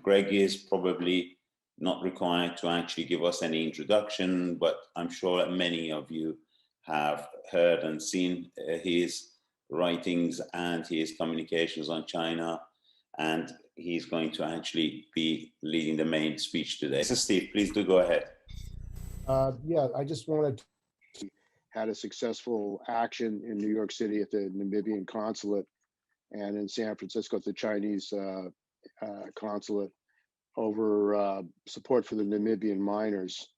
Greg is probably not required to actually give us any introduction, but I'm sure many of you have heard and seen his writings and his communications on China, and he's going to actually be leading the main speech today. So Steve, please do go ahead. Yeah, I just wanted to had a successful action in New York City at the Namibian consulate and in San Francisco at the Chinese consulate over support for the Namibian miners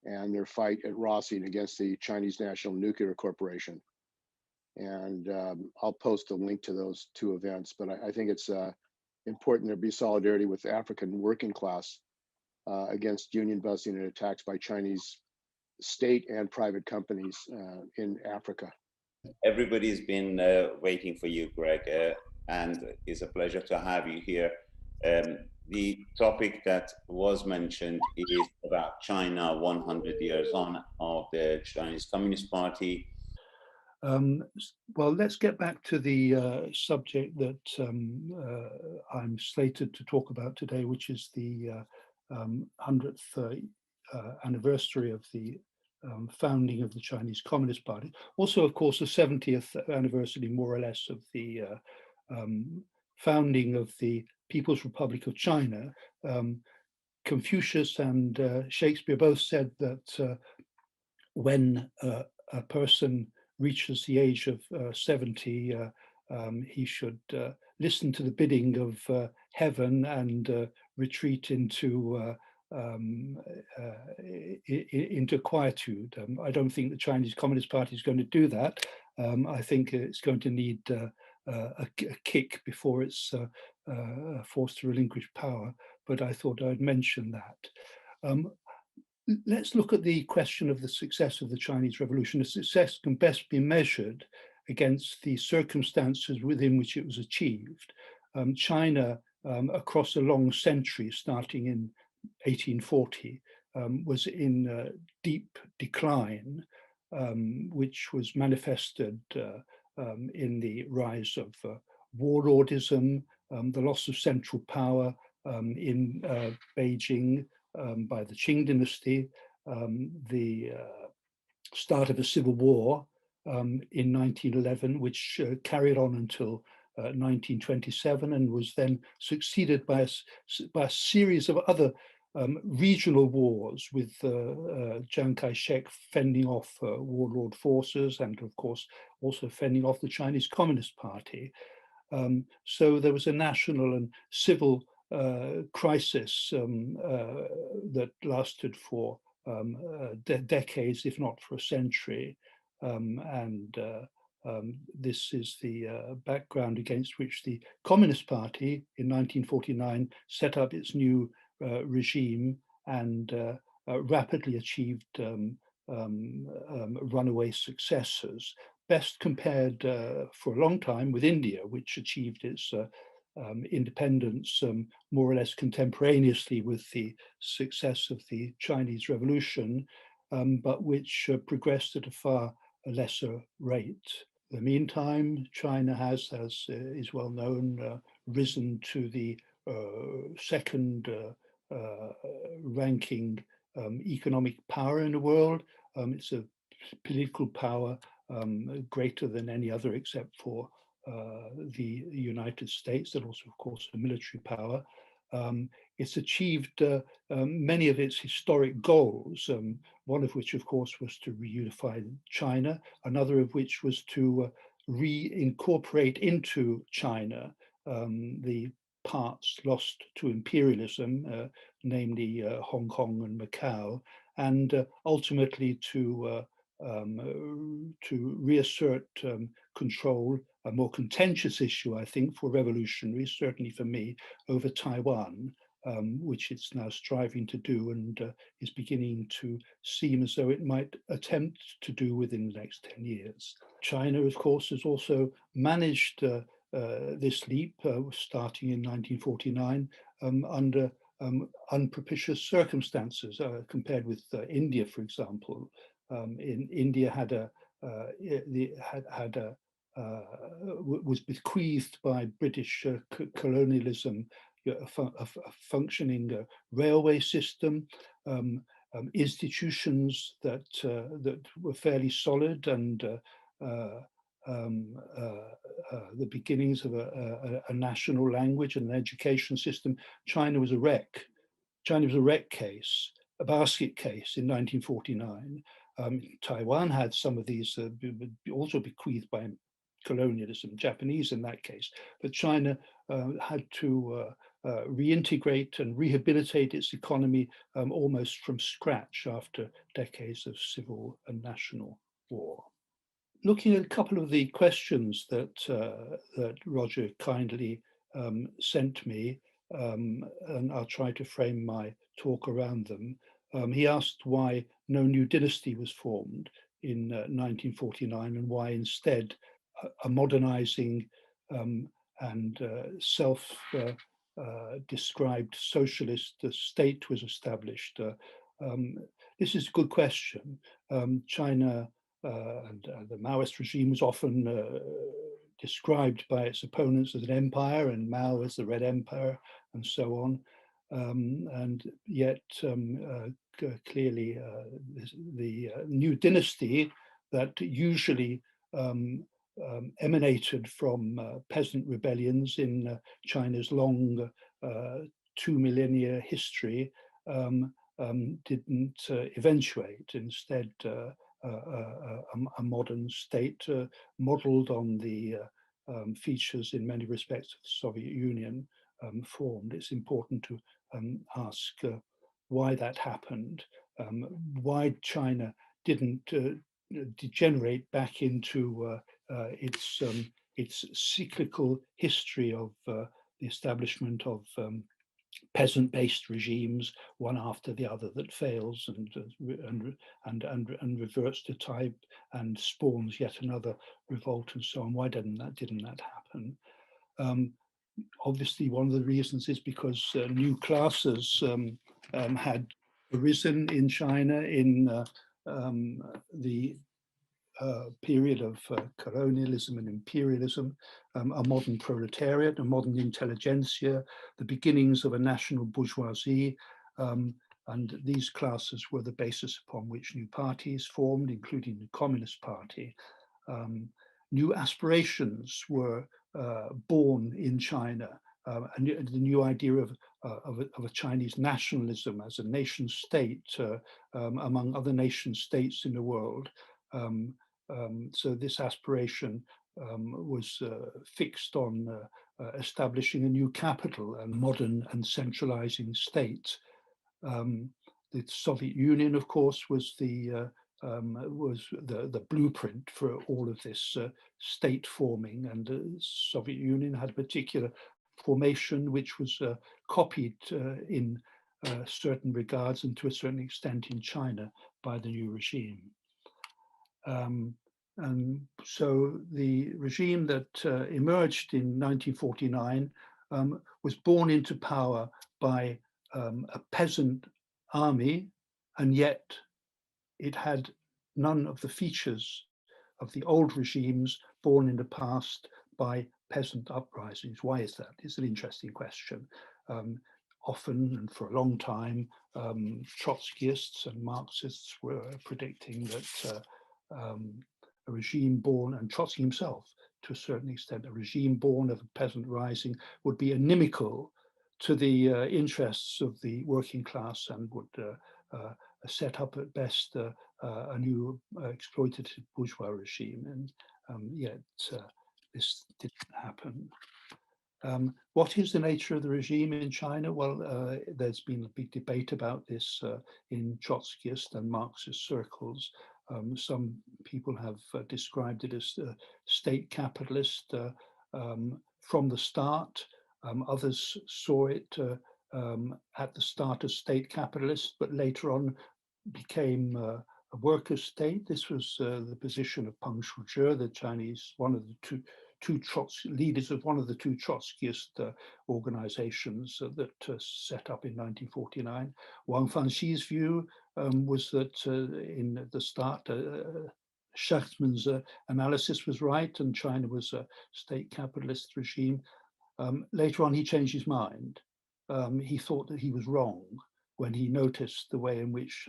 and their fight at Rossing against the Chinese National Nuclear Corporation. And I'll post a link to those two events, but I think it's important there be solidarity with the African working class against union busting and attacks by Chinese state and private companies in Africa. Everybody's been waiting for you, Greg, and it's a pleasure to have you here. The topic that was mentioned is about China 100 years on of the Chinese Communist Party. Well, let's get back to the subject that I'm slated to talk about today, which is the 100th anniversary of the founding of the Chinese Communist Party. Also, of course, the 70th anniversary, more or less, of the founding of the People's Republic of China. Confucius and Shakespeare both said that when a person reaches the age of 70, he should listen to the bidding of heaven and retreat into quietude. I don't think the Chinese Communist Party is going to do that. I think it's going to need a kick before it's forced to relinquish power, but I thought I'd mention that. Let's look at the question of the success of the Chinese Revolution. The success can best be measured against the circumstances within which it was achieved. China, across a long century, starting in 1840, was in deep decline, which was manifested in the rise of warlordism, the loss of central power in Beijing by the Qing dynasty, the start of a civil war in 1911, which carried on until 1927 and was then succeeded by a series of other regional wars with Chiang Kai-shek fending off warlord forces and, of course, also fending off the Chinese Communist Party. So there was a national and civil crisis that lasted for decades, if not for a century. This is the background against which the Communist Party in 1949 set up its new regime and rapidly achieved runaway successes, best compared for a long time with India, which achieved its independence more or less contemporaneously with the success of the Chinese Revolution, but which progressed at a far lesser rate. In the meantime, China has, as is well known, risen to the second ranking economic power in the world. It's a political power greater than any other except for the United States, and also, of course, a military power. It's achieved many of its historic goals, one of which, of course, was to reunify China, another of which was to reincorporate into China the parts lost to imperialism, namely Hong Kong and Macau, and ultimately to reassert control, a more contentious issue, I think, for revolutionaries, certainly for me, over Taiwan, which it's now striving to do and is beginning to seem as though it might attempt to do within the next 10 years. China, of course, has also managed this leap, starting in 1949, under unpropitious circumstances, compared with India, for example. In India was bequeathed by British colonialism a functioning railway system, institutions that were fairly solid, and the beginnings of a national language and an education system. China was a wreck. China was a wreck case, a basket case in 1949. Taiwan had some of these also bequeathed by colonialism, Japanese in that case, but China had to reintegrate and rehabilitate its economy almost from scratch after decades of civil and national war. Looking at a couple of the questions that that Roger kindly sent me, and I'll try to frame my talk around them. He asked why no new dynasty was formed in 1949, and why instead a modernizing and self-described socialist state was established. This is a good question. China and the Maoist regime was often described by its opponents as an empire, and Mao as the Red Empire, and so on. And yet, clearly, the new dynasty that usually emanated from peasant rebellions in China's long 2 millennia history didn't eventuate. Instead, a modern state modeled on the features in many respects of the Soviet Union formed. It's important to ask why that happened, why China didn't degenerate back into its cyclical history of the establishment of peasant-based regimes, one after the other, that fails and reverts to type and spawns yet another revolt, and so on. Why didn't that happen? Obviously, one of the reasons is because new classes had arisen in China in the period of colonialism and imperialism, a modern proletariat, a modern intelligentsia, the beginnings of a national bourgeoisie, and these classes were the basis upon which new parties formed, including the Communist Party. New aspirations were born in China, and the new idea of a Chinese nationalism as a nation state among other nation states in the world. So this aspiration was fixed on establishing a new capital, a modern and centralizing state. The Soviet Union, of course, was the blueprint for all of this state forming, and the Soviet Union had a particular formation which was copied in certain regards and to a certain extent in China by the new regime. And so the regime that emerged in 1949 was born into power by a peasant army, and yet it had none of the features of the old regimes born in the past by peasant uprisings. Why is that? It's an interesting question. Often and for a long time, Trotskyists and Marxists were predicting that a regime born, and Trotsky himself, to a certain extent, a regime born of a peasant rising would be inimical to the interests of the working class and would set up at best a new exploitative bourgeois regime. And yet this didn't happen. What is the nature of the regime in China? Well, there's been a big debate about this in Trotskyist and Marxist circles. Some people have described it as state capitalist from the start. Others saw it at the start as state capitalist, but later on became a worker state. This was the position of Peng Shuji, the Chinese, one of the two leaders of one of the two Trotskyist organizations that set up in 1949. Wang Fanxi's view was that in the start, Schachtman's analysis was right and China was a state capitalist regime. Later on, he changed his mind he thought that he was wrong when he noticed the way in which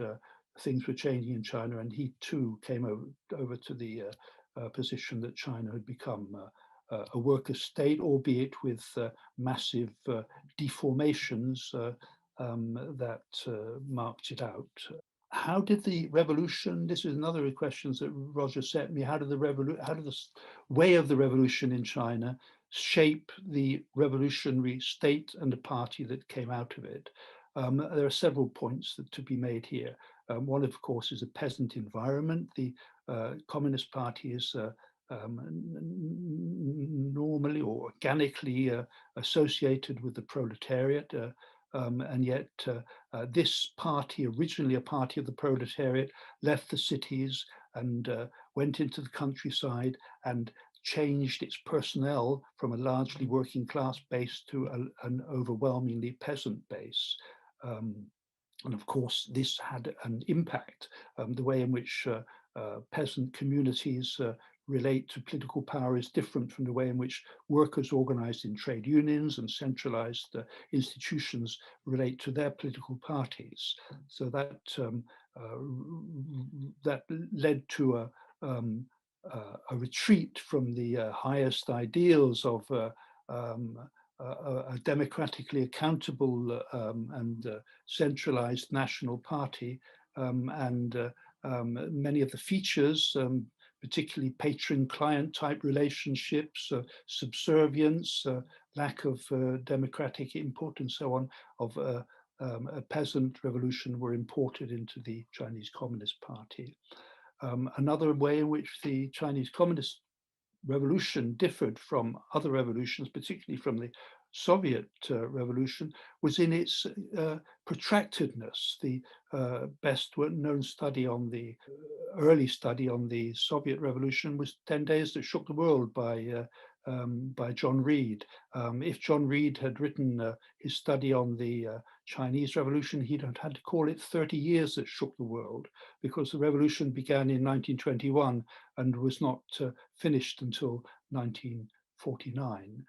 things were changing in China, and he too came over to the position that China had become a worker state, albeit with massive deformations that marked it out. How did the revolution, this is another of the questions that Roger sent me, how did the way of the revolution in China shape the revolutionary state and the party that came out of it? There are several points to be made here. One, of course, is a peasant environment. The Communist Party is normally or organically associated with the proletariat, and yet this party, originally a party of the proletariat, left the cities and went into the countryside and changed its personnel from a largely working class base to an overwhelmingly peasant base. And of course, this had an impact. The way in which peasant communities relate to political power is different from the way in which workers organized in trade unions and centralized institutions relate to their political parties. So that that led to a retreat from the highest ideals of a democratically accountable and centralized national party, and many of the features, particularly patron-client type relationships, subservience, lack of democratic input and so on, of a peasant revolution were imported into the Chinese Communist Party. Another way in which the Chinese Communist Revolution differed from other revolutions, particularly from the Soviet Revolution, was in its protractedness. The best known study on the early study on the Soviet Revolution was 10 Days That Shook the World by John Reed. If John Reed had written his study on the Chinese Revolution, he'd have had to call it 30 Years That Shook the World, because the revolution began in 1921 and was not finished until 1949.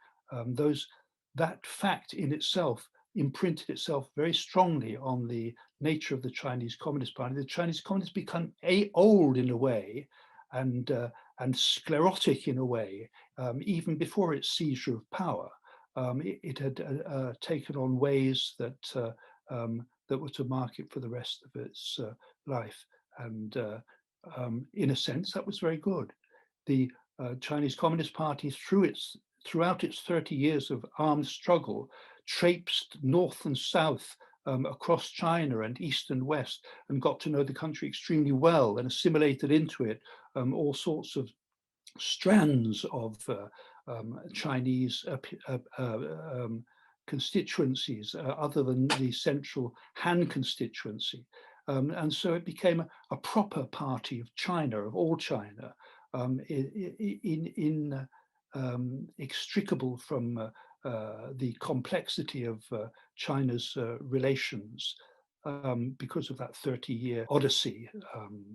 That fact in itself imprinted itself very strongly on the nature of the Chinese Communist Party. The Chinese Communists become old in a way and sclerotic in a way, even before its seizure of power. It had taken on ways that were to mark it for the rest of its life. And in a sense, that was very good. The Chinese Communist Party, throughout its 30 years of armed struggle, traipsed north and south across China and east and west, and got to know the country extremely well and assimilated into it all sorts of strands of Chinese constituencies other than the central Han constituency. And so it became a proper party of China, of all China, inextricable from the complexity of China's relations, because of that 30-year odyssey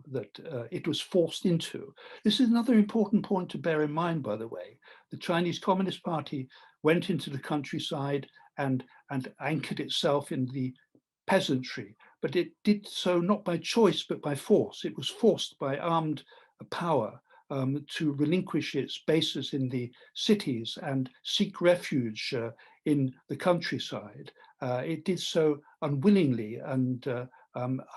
that it was forced into. This is another important point to bear in mind, by the way. The Chinese Communist Party went into the countryside and anchored itself in the peasantry, but it did so not by choice, but by force. It was forced by armed power to relinquish its bases in the cities and seek refuge in the countryside. It did so unwillingly and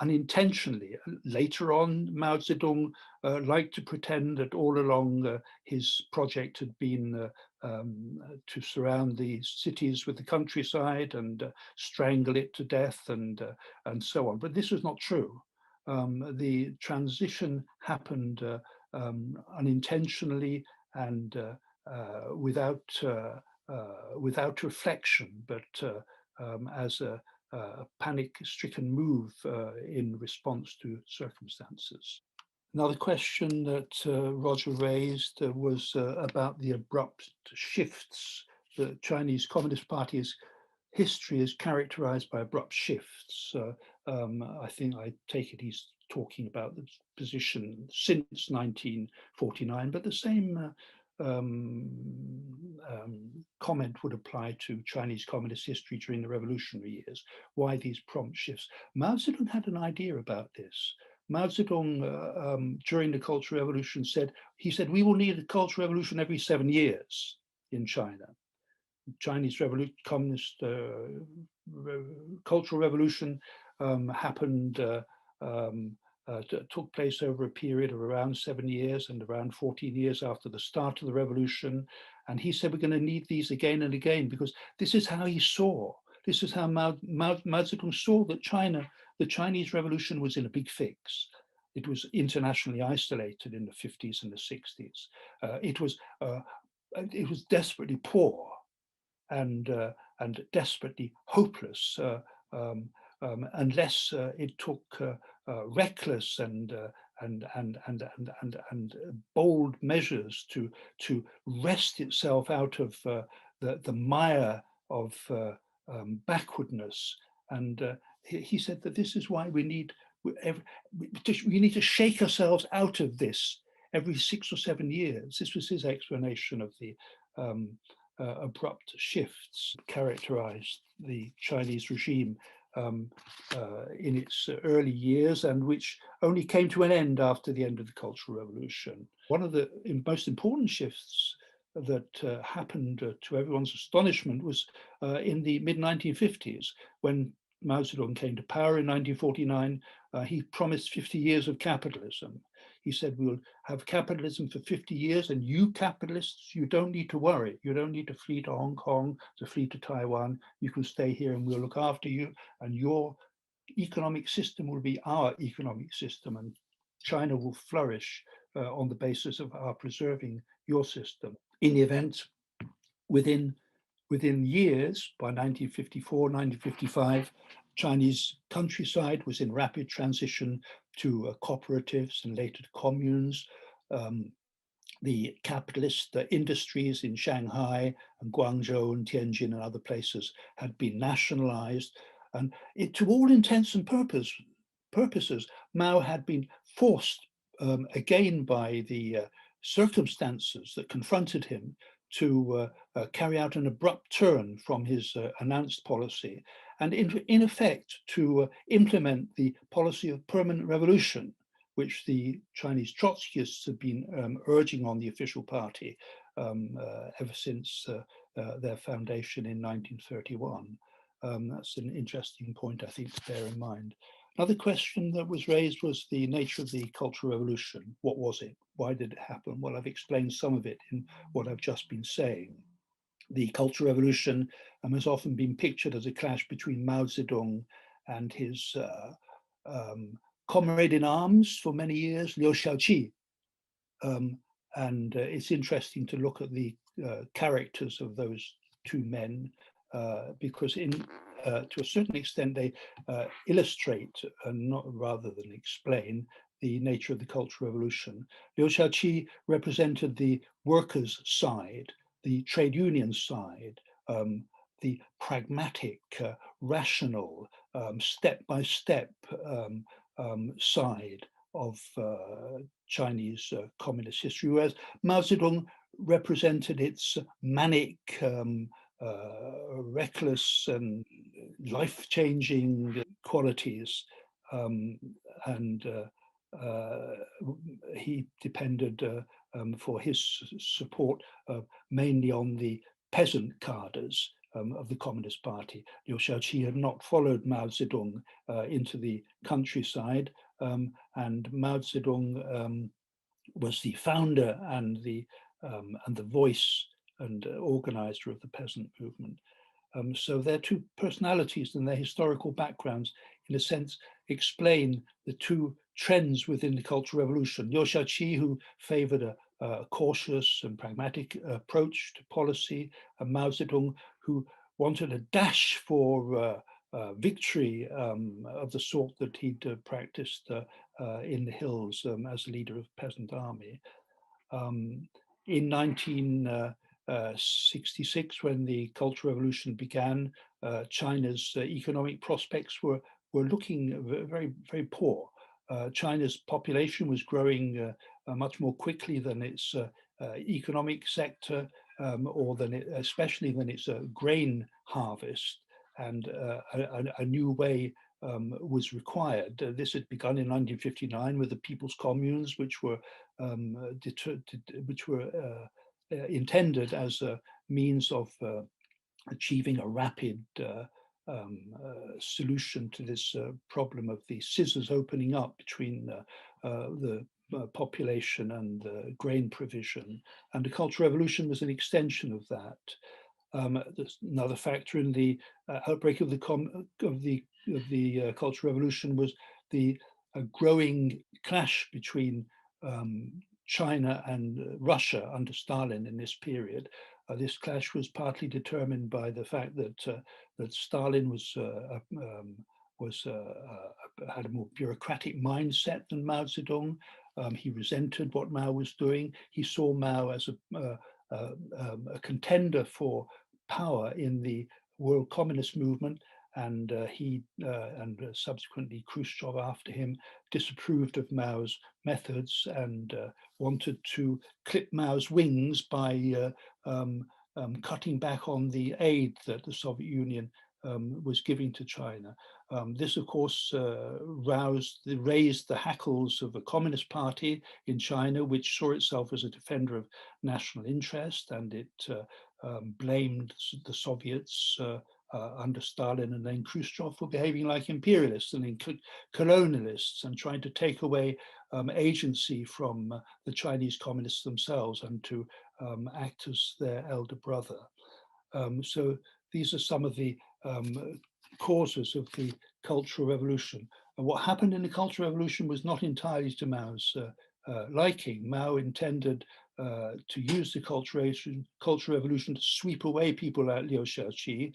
unintentionally. Later on, Mao Zedong liked to pretend that all along his project had been to surround the cities with the countryside and strangle it to death and so on. But this was not true. The transition happened unintentionally and without reflection, but as a panic-stricken move in response to circumstances. Another question that Roger raised was about the abrupt shifts. The Chinese Communist Party's history is characterized by abrupt shifts. I take it he's talking about the position since 1949, but the same comment would apply to Chinese communist history during the revolutionary years. Why these prompt shifts? Mao Zedong had an idea about this. Mao Zedong, during the Cultural Revolution, said, we will need a Cultural Revolution every 7 years in China. Chinese communist Cultural Revolution happened, took place over a period of around 7 years and around 14 years after the start of the revolution. And he said, we're going to need these again and again, because this is how he saw. This is how Mao Zedong saw that the Chinese Revolution was in a big fix. It was internationally isolated in the 50s and the 60s. It was desperately poor and desperately hopeless, unless it took reckless and bold measures to wrest itself out of the mire of backwardness. And he said that this is why we need to shake ourselves out of this every 6 or 7 years. This was his explanation of the abrupt shifts characterized the Chinese regime in its early years, and which only came to an end after the end of the Cultural Revolution. One of the most important shifts that happened to everyone's astonishment was in the mid-1950s, when Mao Zedong came to power in 1949. He promised 50 years of capitalism. He said, we'll have capitalism for 50 years, and you capitalists, you don't need to worry. You don't need to flee to Hong Kong, to flee to Taiwan. You can stay here and we'll look after you, and your economic system will be our economic system, and China will flourish on the basis of our preserving your system. In the event, within years, by 1954, 1955, Chinese countryside was in rapid transition to cooperatives and later to communes. The capitalist industries in Shanghai and Guangzhou and Tianjin and other places had been nationalized. And to all intents and purposes, Mao had been forced again by the circumstances that confronted him to carry out an abrupt turn from his announced policy, and in effect to implement the policy of permanent revolution, which the Chinese Trotskyists have been urging on the official party ever since their foundation in 1931. That's an interesting point, I think, to bear in mind. Another question that was raised was the nature of the Cultural Revolution. What was it? Why did it happen? Well, I've explained some of it in what I've just been saying. The Cultural Revolution has often been pictured as a clash between Mao Zedong and his comrade in arms for many years, Liu Shaoqi. And it's interesting to look at the characters of those two men, because to a certain extent they illustrate, not rather than explain, the nature of the Cultural Revolution. Liu Shaoqi represented the workers' side, the trade union side, the pragmatic, rational, step-by-step side of Chinese communist history, whereas Mao Zedong represented its manic, reckless and life-changing qualities, and he depended for his support mainly on the peasant cadres of the Communist Party. Liu Shaoqi had not followed Mao Zedong into the countryside, and Mao Zedong was the founder and the voice and organizer of the peasant movement. So their two personalities and their historical backgrounds, in a sense, explain the two trends within the Cultural Revolution. Liu Shaoqi, who favored a cautious and pragmatic approach to policy, and Mao Zedong, who wanted a dash for victory of the sort that he'd practiced in the hills as leader of the peasant army. In 1966, when the Cultural Revolution began, China's economic prospects were looking very, very poor. China's population was growing much more quickly than its economic sector, or especially when it's a grain harvest, and a new way was required. This had begun in 1959 with the People's Communes, which were intended as a means of achieving a rapid solution to this problem of the scissors opening up between the population and the grain provision. And the Cultural Revolution was an extension of that. Another factor in the outbreak of the Cultural Revolution was the growing clash between China and Russia under Stalin in this period. This clash was partly determined by the fact that Stalin had a more bureaucratic mindset than Mao Zedong. He resented what Mao was doing. He saw Mao as a contender for power in the world communist movement, and subsequently Khrushchev after him disapproved of Mao's methods and wanted to clip Mao's wings by cutting back on the aid that the Soviet Union was giving to China. This, of course, raised the hackles of the Communist Party in China, which saw itself as a defender of national interest, and it blamed the Soviets under Stalin and then Khrushchev for behaving like imperialists and colonialists and trying to take away agency from the Chinese communists themselves and to act as their elder brother. So these are some of the causes of the Cultural Revolution. And what happened in the Cultural Revolution was not entirely to Mao's liking. Mao intended to use the Cultural Revolution to sweep away people like Liu Shaoqi,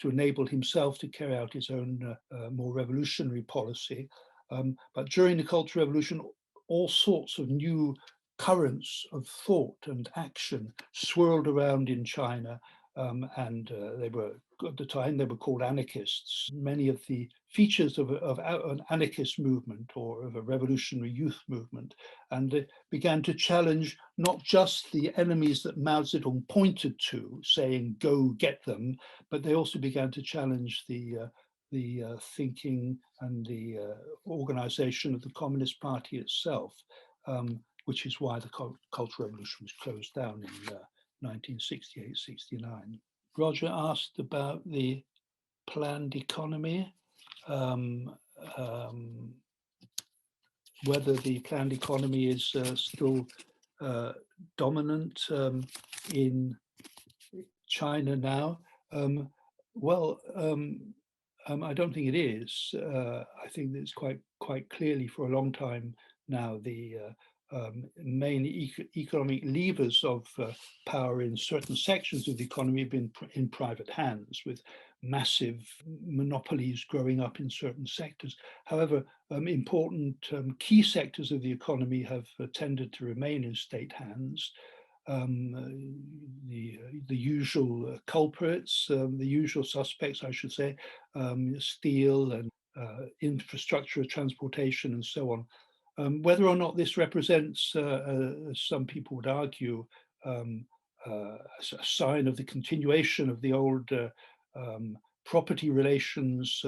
to enable himself to carry out his own more revolutionary policy. But during the Cultural Revolution, all sorts of new currents of thought and action swirled around in China, and they were, at the time, they were called anarchists. Many of the features of an anarchist movement or of a revolutionary youth movement, and they began to challenge not just the enemies that Mao Zedong pointed to, saying, go get them, but they also began to challenge the thinking and the organization of the Communist Party itself, which is why the Cultural Revolution was closed down in 1968-69. Roger asked about the planned economy, whether the planned economy is still dominant in China now. I don't think it is. I think that it's quite clearly for a long time now the main economic levers of power in certain sections of the economy have been in private hands, with massive monopolies growing up in certain sectors. However, important key sectors of the economy have tended to remain in state hands. The usual culprits, the usual suspects, I should say, steel and infrastructure, transportation, and so on. Whether or not this represents, as some people would argue, a sign of the continuation of the old property relations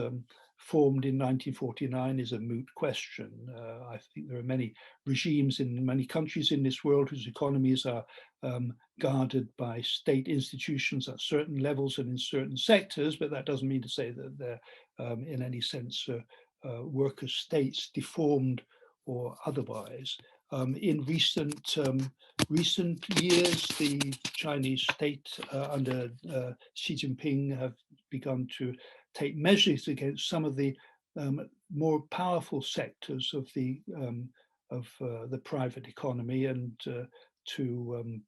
formed in 1949 is a moot question. I think there are many regimes in many countries in this world whose economies are guarded by state institutions at certain levels and in certain sectors, but that doesn't mean to say that they're in any sense worker states, deformed or otherwise. In recent years, the Chinese state under Xi Jinping have begun to take measures against some of the more powerful sectors of the private economy, and to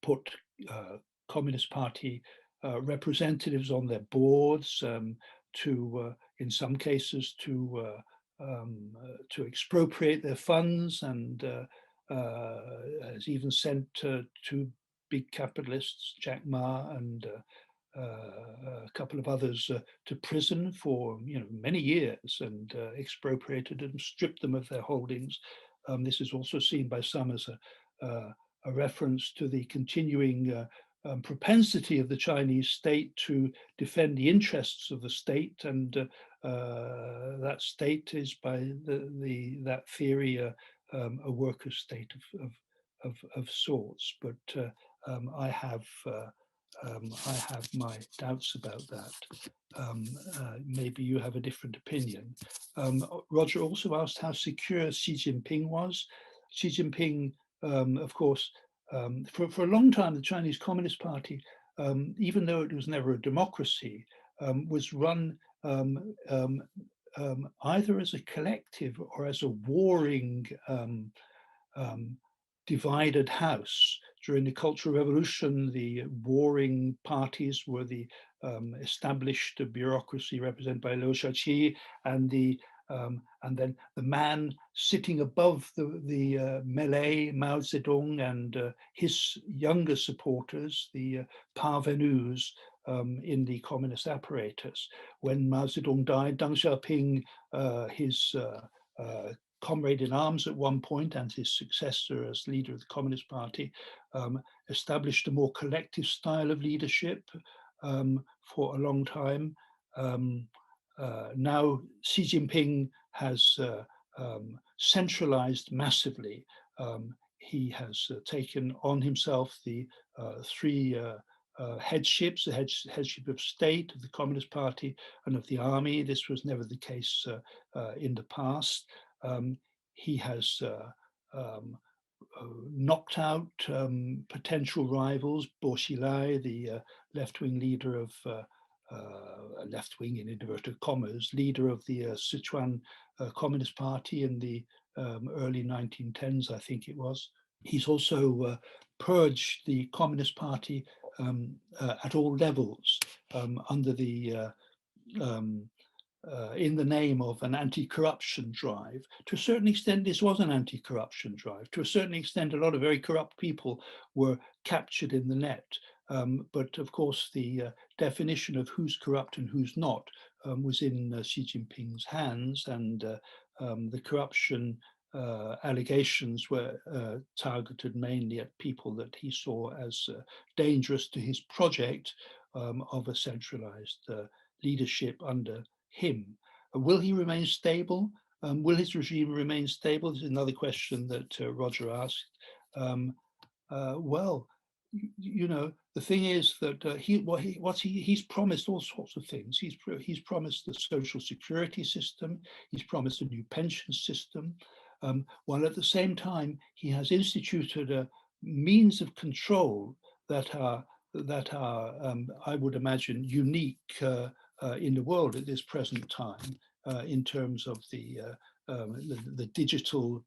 put Communist Party representatives on their boards, to in some cases to expropriate their funds, and has even sent two big capitalists, Jack Ma and a couple of others, to prison for many years, and expropriated and stripped them of their holdings. This is also seen by some as a reference to the continuing propensity of the Chinese state to defend the interests of the state, and that state is, by that theory, a worker state of sorts. But I have my doubts about that. Maybe you have a different opinion. Roger also asked how secure Xi Jinping was. Xi Jinping, of course, for a long time, the Chinese Communist Party, even though it was never a democracy, was run either as a collective or as a warring divided house. During the Cultural Revolution, the warring parties were the established bureaucracy represented by Liu Shaoqi, and then the man sitting above the melee, Mao Zedong, and his younger supporters, the parvenus in the communist apparatus. When Mao Zedong died, Deng Xiaoping, his comrade in arms at one point and his successor as leader of the Communist Party, established a more collective style of leadership for a long time. Now Xi Jinping has centralized massively. He has taken on himself the three headships, the headship of state, of the Communist Party, and of the army. This was never the case in the past. He has knocked out potential rivals. Bo Xilai, the left-wing leader of left-wing in inverted commas, leader of the Sichuan Communist Party in the early 1910s, I think it was. He's also purged the Communist Party at all levels under the in the name of an anti-corruption drive. To a certain extent, this was an anti-corruption drive. To a certain extent, a lot of very corrupt people were captured in the net. But of course, the definition of who's corrupt and who's not was in Xi Jinping's hands, and the corruption allegations were targeted mainly at people that he saw as dangerous to his project of a centralized leadership under him. Will he remain stable? Will his regime remain stable? This is another question that Roger asked. Well, you know, the thing is that he's promised all sorts of things. He's promised the social security system. He's promised a new pension system, while at the same time he has instituted a means of control that are I would imagine unique in the world at this present time, in terms of the digital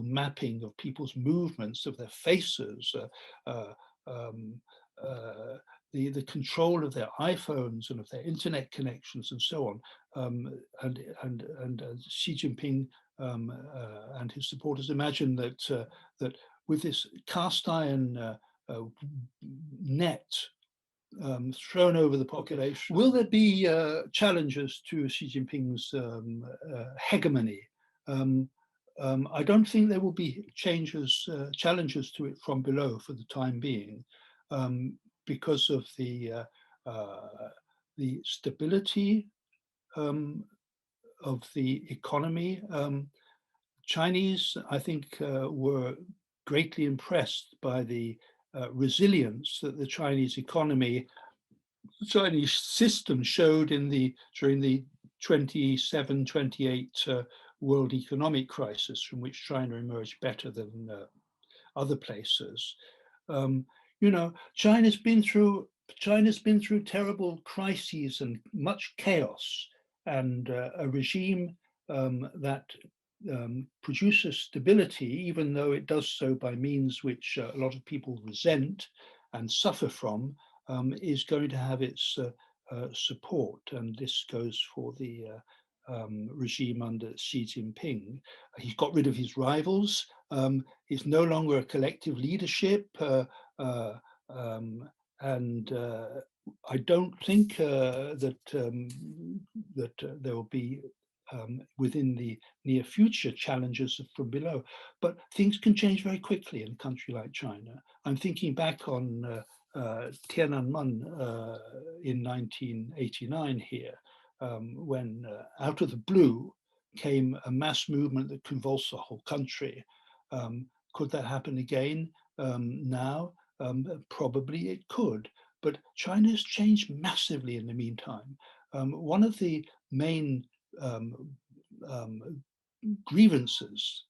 mapping of people's movements, of their faces, the control of their iPhones and of their internet connections and so on. And Xi Jinping and his supporters imagine that with this cast iron net thrown over the population, will there be challenges to Xi Jinping's hegemony? I don't think there will be challenges to it from below for the time being, because of the stability of the economy. Chinese, I think, were greatly impressed by the resilience that the Chinese economy, the Chinese system showed during the 27-28 world economic crisis, from which China emerged better than other places. You know, China's been through terrible crises and much chaos, and a regime that produces stability, even though it does so by means which a lot of people resent and suffer from, is going to have its support. And this goes for the regime under Xi Jinping. He's got rid of his rivals. It's no longer a collective leadership, and I don't think that there will be within the near future challenges from below. But things can change very quickly in a country like China. I'm thinking back on Tiananmen in 1989 here, when out of the blue came a mass movement that convulsed the whole country. Could that happen again now? Probably it could, but China has changed massively in the meantime. One of the main grievances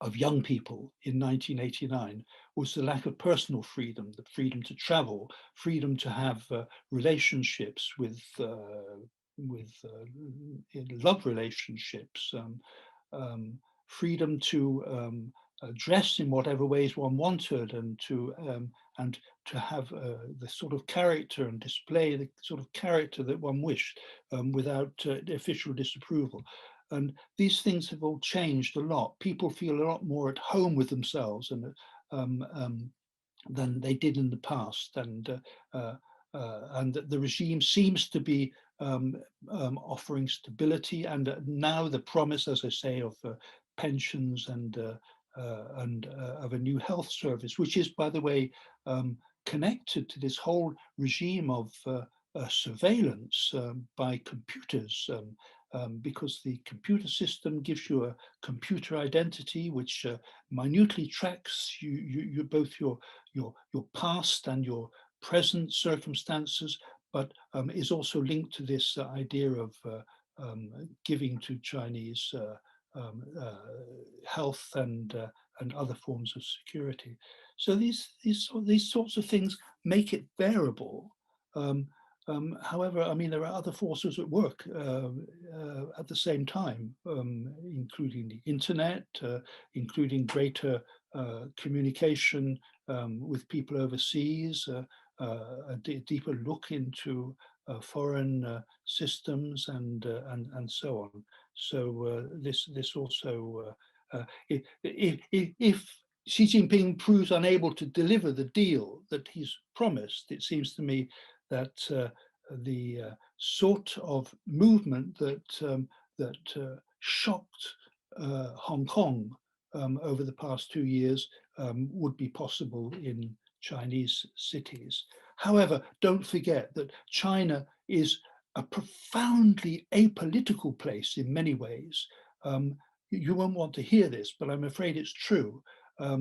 of young people in 1989 was the lack of personal freedom, the freedom to travel, freedom to have relationships with love relationships, freedom to dress in whatever ways one wanted, and to have the sort of character and display the sort of character that one wished without official disapproval. And these things have all changed a lot. People feel a lot more at home with themselves and than they did in the past. And the regime seems to be offering stability, and now the promise, as I say, of pensions and of a new health service, which is, by the way, connected to this whole regime of surveillance by computers, because the computer system gives you a computer identity which minutely tracks you both your past and your present circumstances, but is also linked to this idea of giving to Chinese health and other forms of security. So these sorts of things make it bearable. However, I mean, there are other forces at work at the same time, including the internet, including greater communication with people overseas, a deeper look into foreign systems and so on. So this also, if Xi Jinping proves unable to deliver the deal that he's promised, it seems to me that the sort of movement that shocked Hong Kong over the past 2 years would be possible in Chinese cities. However, don't forget that China is a profoundly apolitical place in many ways. You won't want to hear this, but I'm afraid it's true. For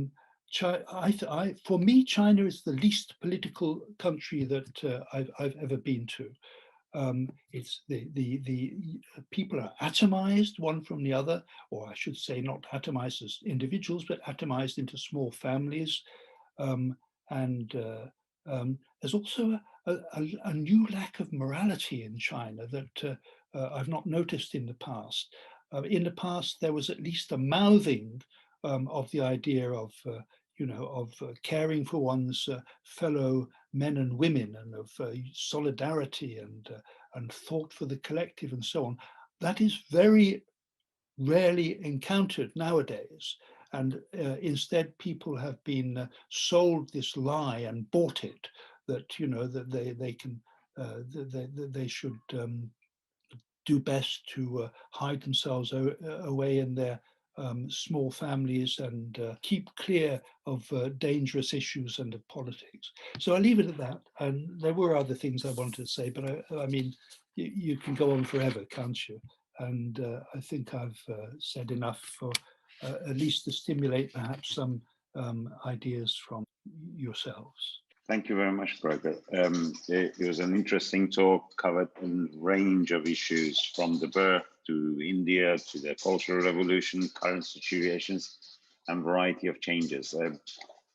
me, China is the least political country that I've ever been to. It's the people are atomized one from the other, or I should say not atomized as individuals, but atomized into small families. And there's also a new lack of morality in China that I've not noticed in the past. In the past, there was at least a mouthing of the idea of caring for one's fellow men and women, and of solidarity and thought for the collective and so on. That is very rarely encountered nowadays. And instead, people have been sold this lie and bought it, that that they can they should do best to hide themselves away in their small families and keep clear of dangerous issues and of politics. So I'll leave it at that. And there were other things I wanted to say, but I mean, you can go on forever, can't you? And I think I've said enough for at least to stimulate perhaps some ideas from yourselves. Thank you very much, Gregor. It was an interesting talk, covered a range of issues from the birth to India, to the Cultural Revolution, current situations, and variety of changes.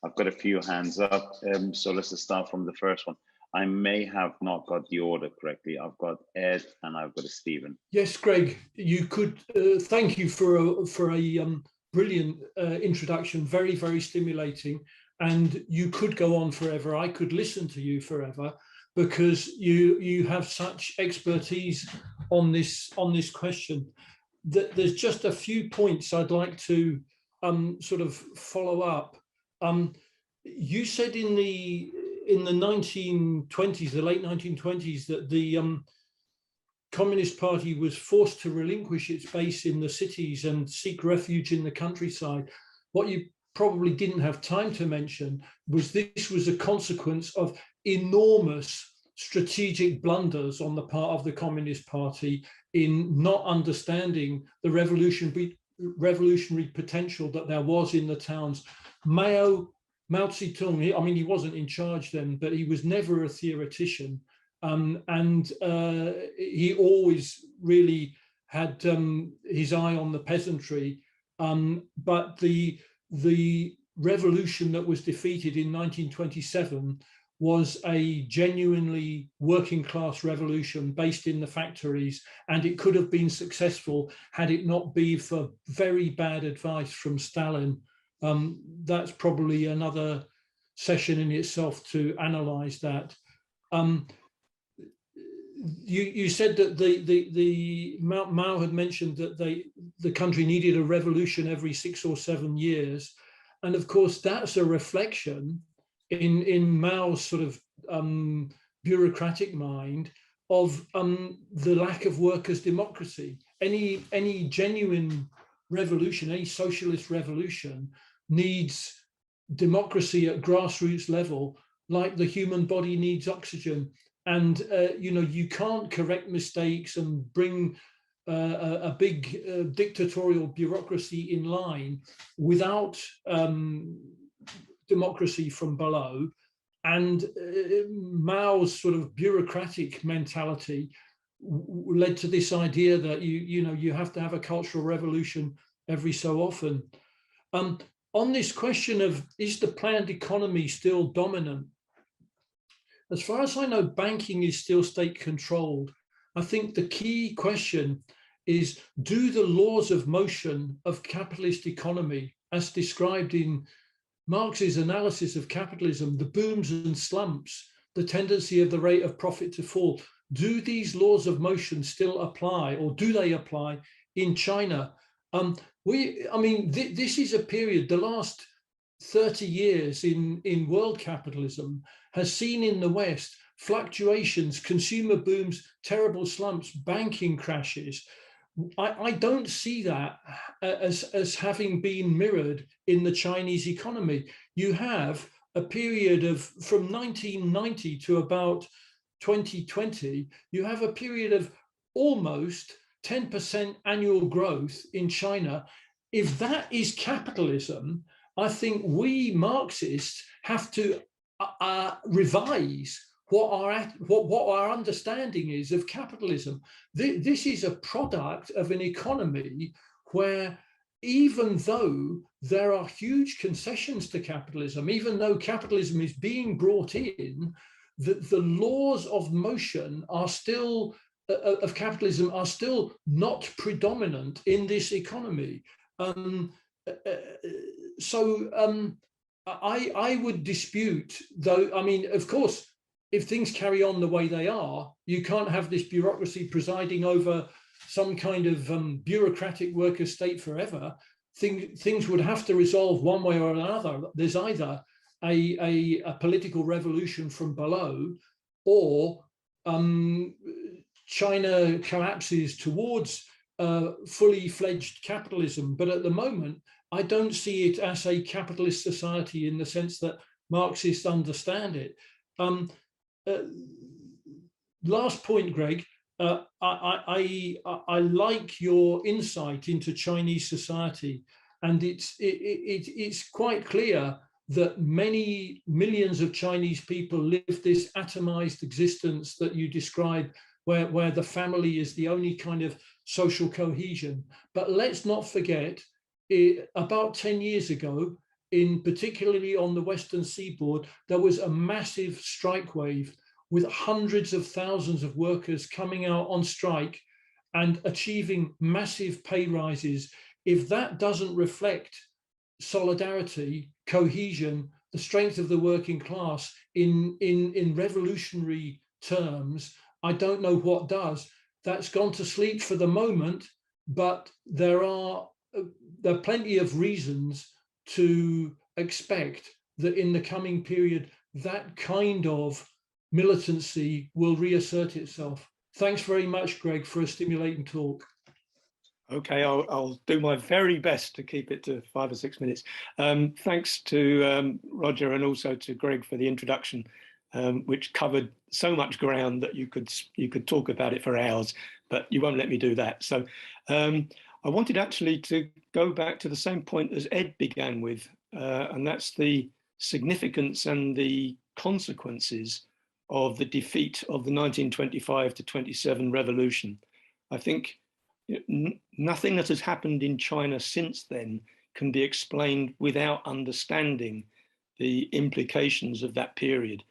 I've got a few hands up, so let's start from the first one. I may have not got the order correctly. I've got Ed and I've got a Stephen. Yes, Greg, you could, thank you for a brilliant introduction, very, very stimulating. And you could go on forever. I could listen to you forever, because you have such expertise on this question. There's just a few points I'd like to sort of follow up. You said in the 1920s, the late 1920s, that Communist Party was forced to relinquish its base in the cities and seek refuge in the countryside. What you probably didn't have time to mention was this was a consequence of enormous strategic blunders on the part of the Communist Party in not understanding the revolutionary potential that there was in the towns. Mao Zedong, I mean, he wasn't in charge then, but he was never a theoretician. He always really had his eye on the peasantry. But the revolution that was defeated in 1927 was a genuinely working class revolution based in the factories, and it could have been successful had it not been for very bad advice from Stalin. That's probably another session in itself to analyze that. You said that Mao had mentioned that the country needed a revolution every 6 or 7 years, and of course that's a reflection in Mao's sort of bureaucratic mind of the lack of workers' democracy. Any genuine revolution, any socialist revolution, needs democracy at grassroots level, like the human body needs oxygen. And you know, you can't correct mistakes and bring a big dictatorial bureaucracy in line without democracy from below. And Mao's sort of bureaucratic mentality led to this idea that you have to have a cultural revolution every so often. On this question of, is the planned economy still dominant? As far as I know, banking is still state controlled. I think the key question is, do the laws of motion of capitalist economy, as described in Marx's analysis of capitalism, the booms and slumps, the tendency of the rate of profit to fall, do these laws of motion still apply, or do they apply in China? This is a period, the last 30 years in world capitalism has seen in the West fluctuations, consumer booms, terrible slumps, banking crashes. I don't see that as having been mirrored in the Chinese economy. You have a period of, from 1990 to about 2020, you have a period of almost 10% annual growth in China. If that is capitalism, I think we Marxists have to revise what our understanding is of capitalism. This is a product of an economy where, even though there are huge concessions to capitalism, even though capitalism is being brought in, the laws of motion are still, of capitalism, are still not predominant in this economy. I would dispute, though, I mean, of course, if things carry on the way they are, you can't have this bureaucracy presiding over some kind of bureaucratic worker state forever. Things would have to resolve one way or another. There's either a political revolution from below, or China collapses towards fully fledged capitalism. But at the moment, I don't see it as a capitalist society in the sense that Marxists understand it. Last point, Greg, I like your insight into Chinese society, and it's quite clear that many millions of Chinese people live this atomized existence that you describe, where the family is the only kind of social cohesion. But let's not forget, about 10 years ago, particularly on the Western seaboard, there was a massive strike wave with hundreds of thousands of workers coming out on strike and achieving massive pay rises. If that doesn't reflect solidarity, cohesion, the strength of the working class in revolutionary terms, I don't know what does. That's gone to sleep for the moment, but there are plenty of reasons to expect that in the coming period, that kind of militancy will reassert itself. Thanks very much, Greg, for a stimulating talk. Okay, I'll do my very best to keep it to 5 or 6 minutes. Thanks to Roger and also to Greg for the introduction, which covered so much ground that you could talk about it for hours, but you won't let me do that. So I wanted actually to go back to the same point as Ed began with, and that's the significance and the consequences of the defeat of the 1925 to 27 revolution. I think nothing that has happened in China since then can be explained without understanding the implications of that period.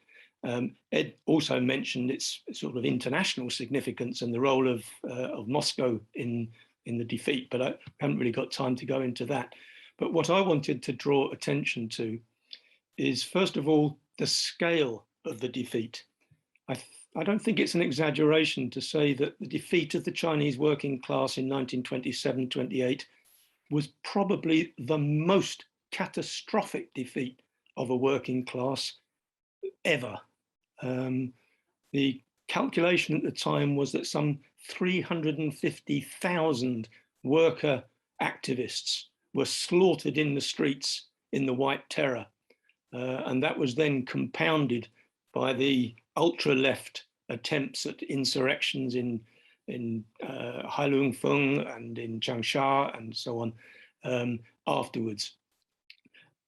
Ed also mentioned its sort of international significance and the role of Moscow in the defeat, but I haven't really got time to go into that. But what I wanted to draw attention to is, first of all, the scale of the defeat. I don't think it's an exaggeration to say that the defeat of the Chinese working class in 1927-28 was probably the most catastrophic defeat of a working class ever. The calculation at the time was that some 350,000 worker activists were slaughtered in the streets in the White Terror. And that was then compounded by the ultra-left attempts at insurrections in Heilongfeng and in Changsha and so on afterwards.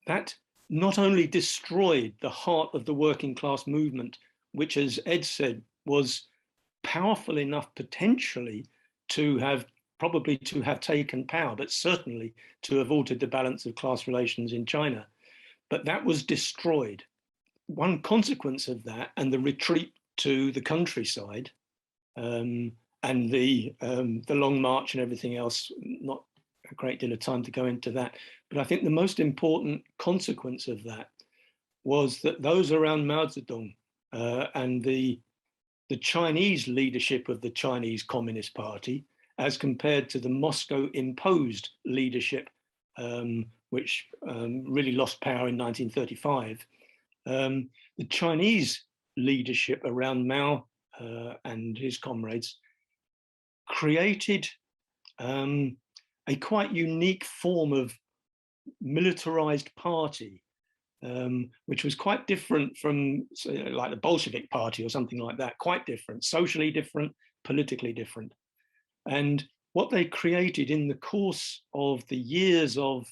That not only destroyed the heart of the working class movement, which, as Ed said, was powerful enough potentially to have taken power, but certainly to have altered the balance of class relations in China. But that was destroyed. One consequence of that, and the retreat to the countryside, and the long march and everything else, not a great deal of time to go into that. But I think the most important consequence of that was that those around Mao Zedong and the Chinese leadership of the Chinese Communist Party, as compared to the Moscow imposed leadership, which really lost power in 1935, the Chinese leadership around Mao and his comrades created a quite unique form of militarized party, which was quite different from, say, like the Bolshevik party or something like that, quite different, socially different, politically different. And what they created in the course of the years of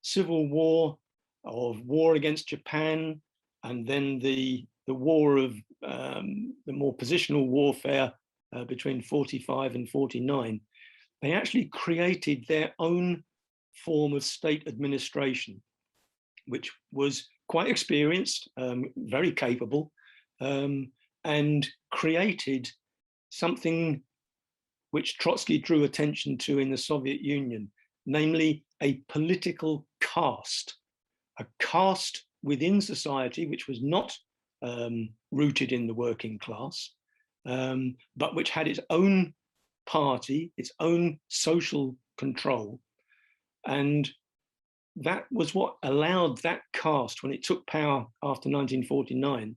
civil war, of war against Japan, and then the war of the more positional warfare between 45 and 49, they actually created their own form of state administration, which was quite experienced, very capable, and created something which Trotsky drew attention to in the Soviet Union, namely a political caste, a caste within society which was not rooted in the working class, but which had its own party, its own social control. And that was what allowed that caste, when it took power after 1949,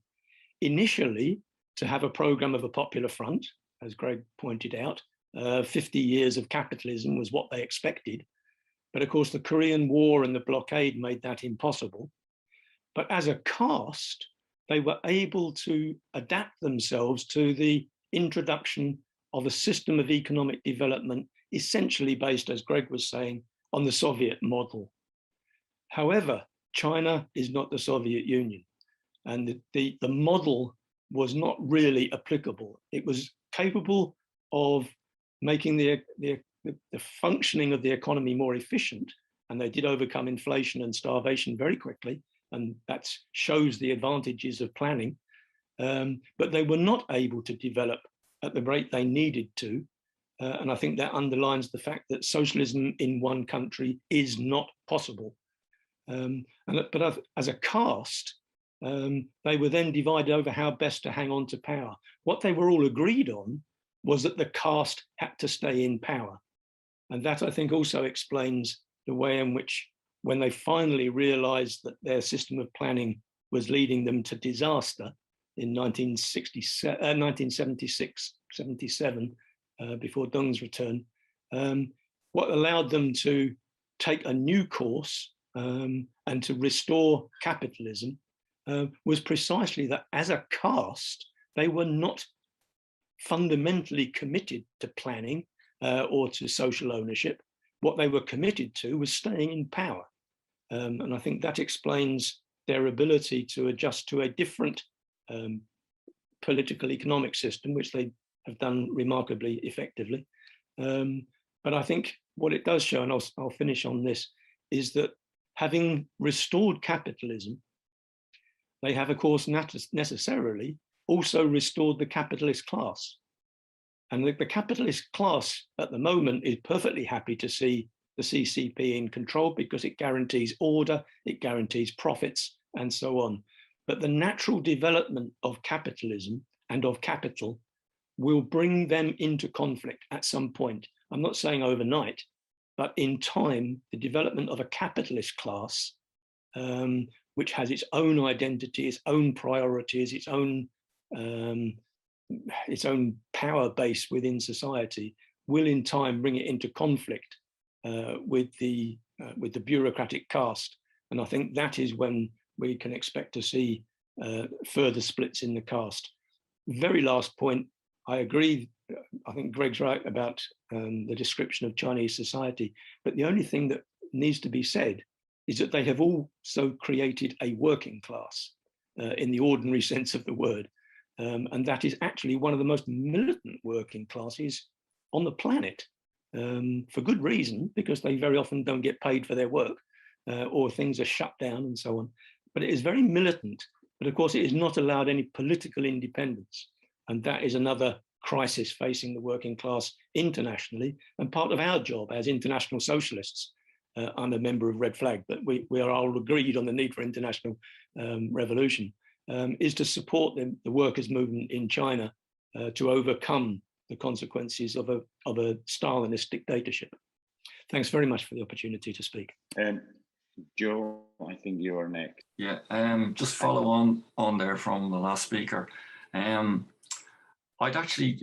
initially to have a program of a popular front, as Greg pointed out. 50 years of capitalism was what they expected. But of course, the Korean War and the blockade made that impossible. But as a caste, they were able to adapt themselves to the introduction of a system of economic development, essentially based, as Greg was saying, on the Soviet model. However, China is not the Soviet Union, and the model was not really applicable. It was capable of making the functioning of the economy more efficient, and they did overcome inflation and starvation very quickly, and that shows the advantages of planning. But they were not able to develop at the rate they needed to, and I think that underlines the fact that socialism in one country is not possible. But as a caste, they were then divided over how best to hang on to power. What they were all agreed on was that the caste had to stay in power. And that, I think, also explains the way in which, when they finally realized that their system of planning was leading them to disaster, in 1976, 77, before Deng's return, what allowed them to take a new course and to restore capitalism was precisely that as a caste, they were not fundamentally committed to planning or to social ownership. What they were committed to was staying in power. And I think that explains their ability to adjust to a different political economic system, which they have done remarkably effectively. But I think what it does show, and I'll finish on this, is that having restored capitalism, they have, of course, necessarily also restored the capitalist class. And the capitalist class at the moment is perfectly happy to see the CCP in control because it guarantees order, it guarantees profits, and so on. But the natural development of capitalism and of capital will bring them into conflict at some point. I'm not saying overnight, but in time, the development of a capitalist class, which has its own identity, its own priorities, its own power base within society, will in time bring it into conflict with the bureaucratic caste. And I think that is when we can expect to see further splits in the caste. Very last point, I agree. I think Greg's right about the description of Chinese society, but the only thing that needs to be said is that they have also created a working class in the ordinary sense of the word. And that is actually one of the most militant working classes on the planet, for good reason, because they very often don't get paid for their work or things are shut down and so on. But it is very militant, but of course it is not allowed any political independence. And that is another crisis facing the working class internationally, and part of our job as international socialists. I'm a member of Red Flag, but we are all agreed on the need for international revolution, is to support the workers' movement in China to overcome the consequences of a Stalinist dictatorship. Thanks very much for the opportunity to speak. Joe, I think you are next. Yeah, just follow on there from the last speaker. I'd actually,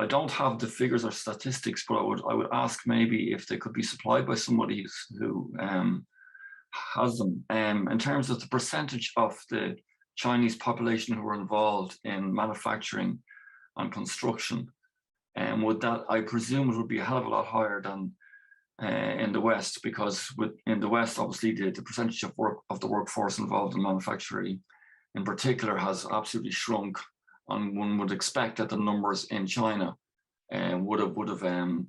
I don't have the figures or statistics, but I would ask maybe if they could be supplied by somebody who has them. In terms of the percentage of the Chinese population who are involved in manufacturing and construction, would that, I presume it would be a hell of a lot higher than in the West, because in the West, obviously the percentage of the workforce involved in manufacturing in particular has absolutely shrunk. And one would expect that the numbers in China would have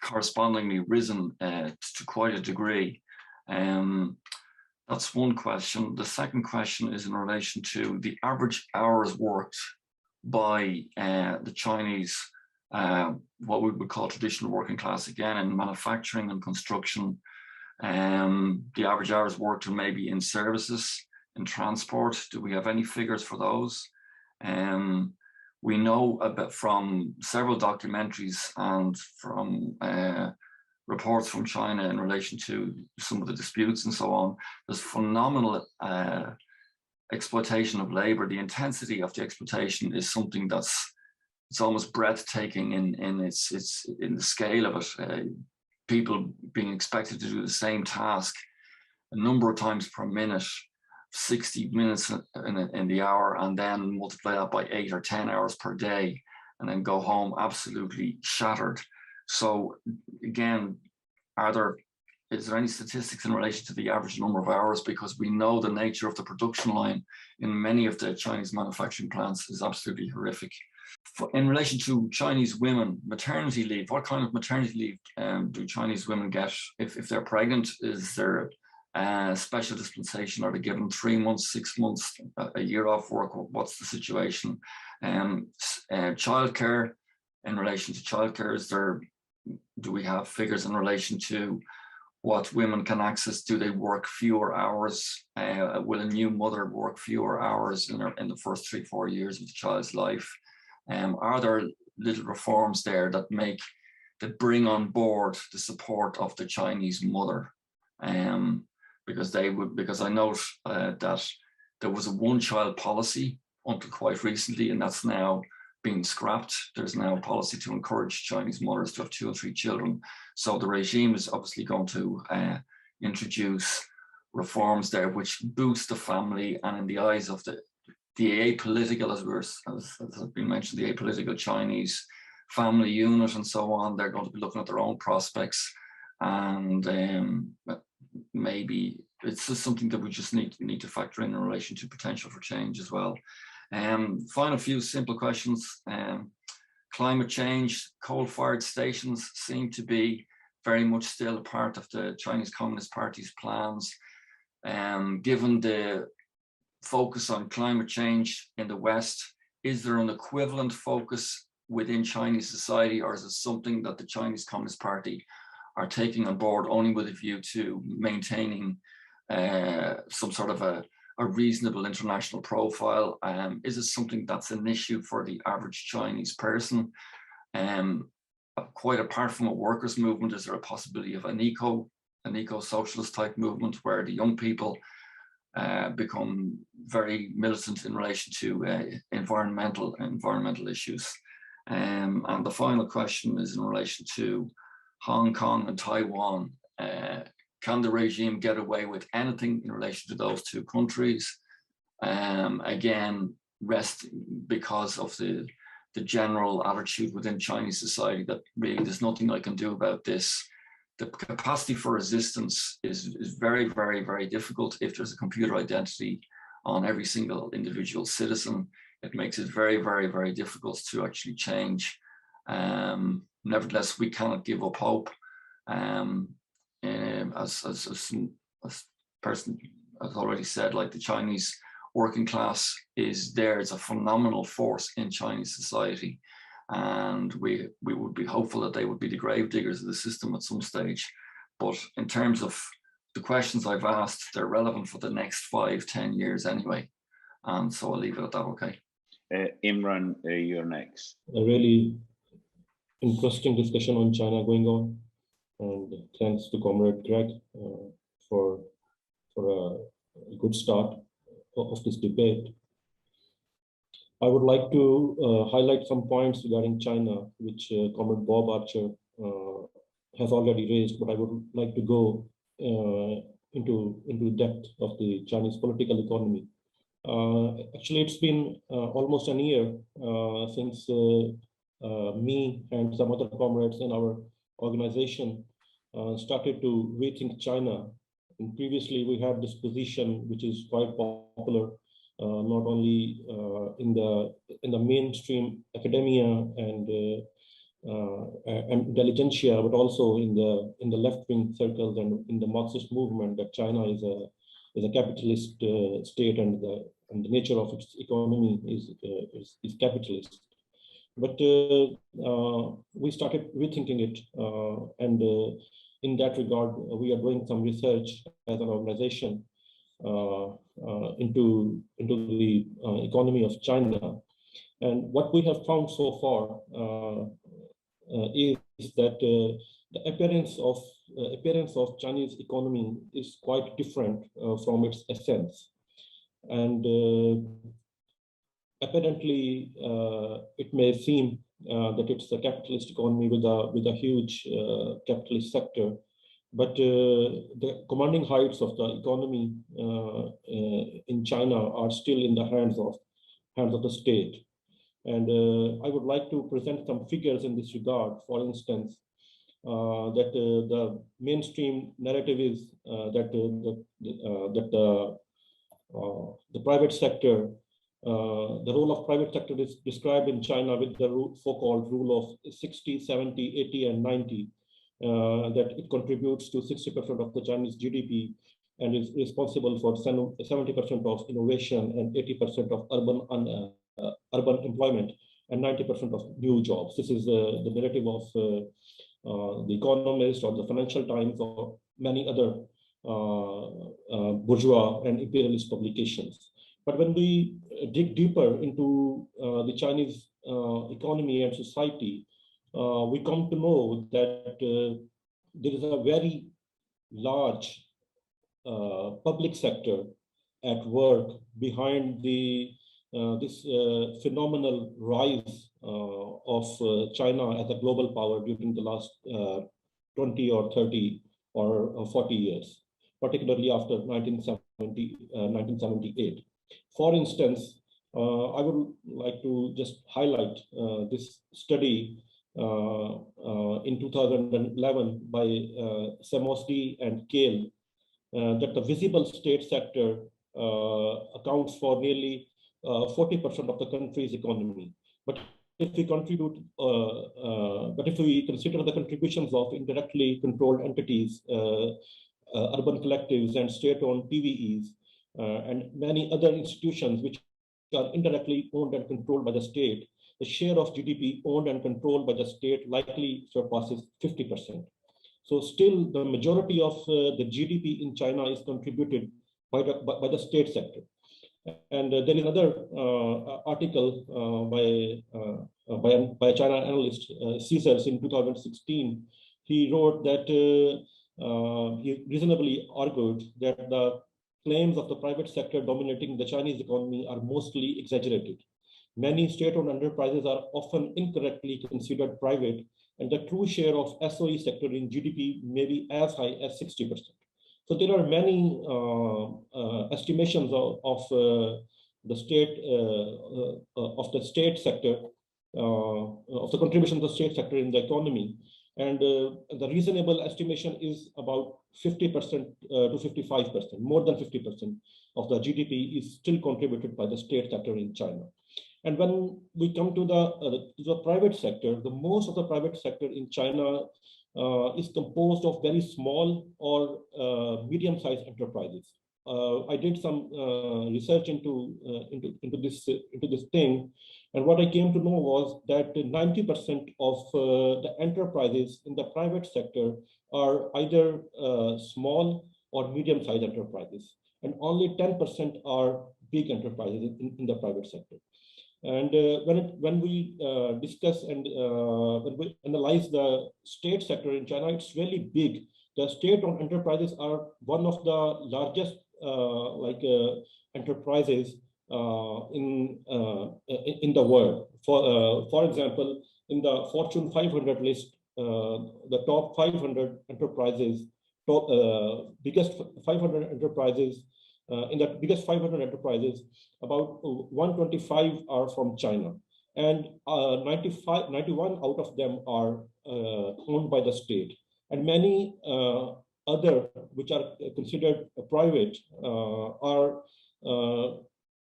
correspondingly risen to quite a degree. That's one question. The second question is in relation to the average hours worked by the Chinese, what we would call traditional working class, again, in manufacturing and construction. The average hours worked maybe in services, in transport. Do we have any figures for those? We know about from several documentaries and from reports from China in relation to some of the disputes and so on, there's phenomenal exploitation of labor. The intensity of the exploitation is something it's almost breathtaking in the scale of it. People being expected to do the same task a number of times per minute, 60 minutes in the hour, and then multiply that by 8 or 10 hours per day, and then go home absolutely shattered. So again, is there any statistics in relation to the average number of hours? Because we know the nature of the production line in many of the Chinese manufacturing plants is absolutely horrific. In relation to Chinese women, maternity leave, what kind of maternity leave do Chinese women get if they're pregnant? Is there special dispensation? Are they given 3 months, 6 months, a year off work? What's the situation? Childcare, in relation to childcare, do we have figures in relation to what women can access? Do they work fewer hours? Will a new mother work fewer hours in the first 3-4 years of the child's life? Are there little reforms there that bring on board the support of the Chinese mother? Because I note that there was a one-child policy until quite recently, and that's now been scrapped. There's now a policy to encourage Chinese mothers to have 2 or 3 children. So the regime is obviously going to introduce reforms there which boost the family, and in the eyes of the apolitical, as has been mentioned, the apolitical Chinese family unit and so on, they're going to be looking at their own prospects, and maybe it's just something that we just need to factor in relation to potential for change as well. Final few simple questions. Climate change, coal-fired stations seem to be very much still a part of the Chinese Communist Party's plans. Given the focus on climate change in the West, is there an equivalent focus within Chinese society, or is it something that the Chinese Communist Party are taking on board only with a view to maintaining some sort of a reasonable international profile? Is it something that's an issue for the average Chinese person? Quite apart from a workers' movement, is there a possibility of an eco-socialist type movement where the young people become very militant in relation to environmental issues? And the final question is in relation to Hong Kong and Taiwan. Can the regime get away with anything in relation to those 2 countries? Again, because of the general attitude within Chinese society that really there's nothing I can do about this. The capacity for resistance is very, very, very difficult. If there's a computer identity on every single individual citizen, it makes it very, very, very difficult to actually change. Nevertheless, we cannot give up hope. As person has already said, like, the Chinese working class is there as a phenomenal force in Chinese society, and we would be hopeful that they would be the grave diggers of the system at some stage. But in terms of the questions I've asked, they're relevant for the next 5-10 years anyway, and so I'll leave it at that. Okay. Imran, you're next. A really interesting discussion on China going on, and thanks to Comrade Greg for a good start of this debate. I would like to highlight some points regarding China, which Comrade Bob Archer has already raised, but I would like to go into depth of the Chinese political economy. Actually, it's been almost a year since me and some other comrades in our organization started to rethink China. And previously, we had this position, which is quite popular, not only in the mainstream academia and intelligentsia, but also in the left-wing circles and in the Marxist movement, that China is a capitalist state, and the nature of its economy is capitalist. But we started rethinking it, and in that regard, we are doing some research as an organization into the economy of China. And what we have found so far is that the appearance of Chinese economy is quite different from its essence. And apparently, it may seem that it's a capitalist economy with a huge capitalist sector, but the commanding heights of the economy in China are still in the hands of the state. And I would like to present some figures in this regard. For instance, that the mainstream narrative is that the private sector, the role of private sector is described in China with the so-called rule of 60, 70, 80, and 90, that it contributes to 60% of the Chinese GDP and is responsible for 70% of innovation and 80% of urban employment and 90% of new jobs. This is the narrative of The Economist or the Financial Times or many other bourgeois and imperialist publications. But when we dig deeper into the Chinese economy and society, we come to know that there is a very large public sector at work behind the this phenomenal rise of China as a global power during the last 20 or 30 or 40 years, particularly after 1978. For instance, I would like to just highlight this study in 2011 by Samosdi and Kale that the visible state sector accounts for nearly 40% of the country's economy. But if we consider the contributions of indirectly controlled entities, urban collectives, and state-owned PVEs, and many other institutions which are indirectly owned and controlled by the state, the share of GDP owned and controlled by the state likely surpasses 50%. So still the majority of the GDP in China is contributed by the state sector. And there is another article by a China analyst, Caesars, in 2016. He wrote that he reasonably argued that the claims of the private sector dominating the Chinese economy are mostly exaggerated. Many state-owned enterprises are often incorrectly considered private, and the true share of SOE sector in GDP may be as high as 60%. So there are many estimations of the state sector, of the contribution of the state sector in the economy, and the reasonable estimation is about 50% to 55%. More than 50% of the GDP is still contributed by the state sector in China. And when we come to the private sector, the most of the private sector in China is composed of very small or medium-sized enterprises. I did some research into this thing, and what I came to know was that 90% of the enterprises in the private sector are either small or medium-sized enterprises, and only 10% are big enterprises in the private sector. And when we discuss and when we analyze the state sector in China, it's really big. The state-owned enterprises are one of the largest enterprises in the world. For example, in the Fortune 500 list, the top 500 enterprises, biggest 500 enterprises. In the biggest 500 enterprises, about 125 are from China, and 91 out of them are owned by the state, and many other which are considered private are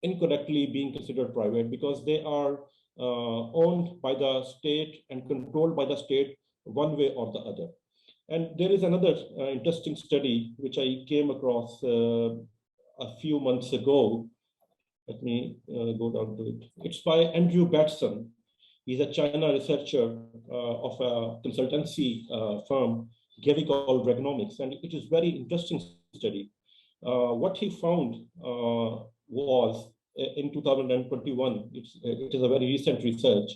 incorrectly being considered private because they are owned by the state and controlled by the state one way or the other. And there is another interesting study which I came across a few months ago. Let me go down to it. It's by Andrew Batson. He's a China researcher of a consultancy firm, called Regonomics, and it is very interesting study. What he found was in 2021, it is a very recent research.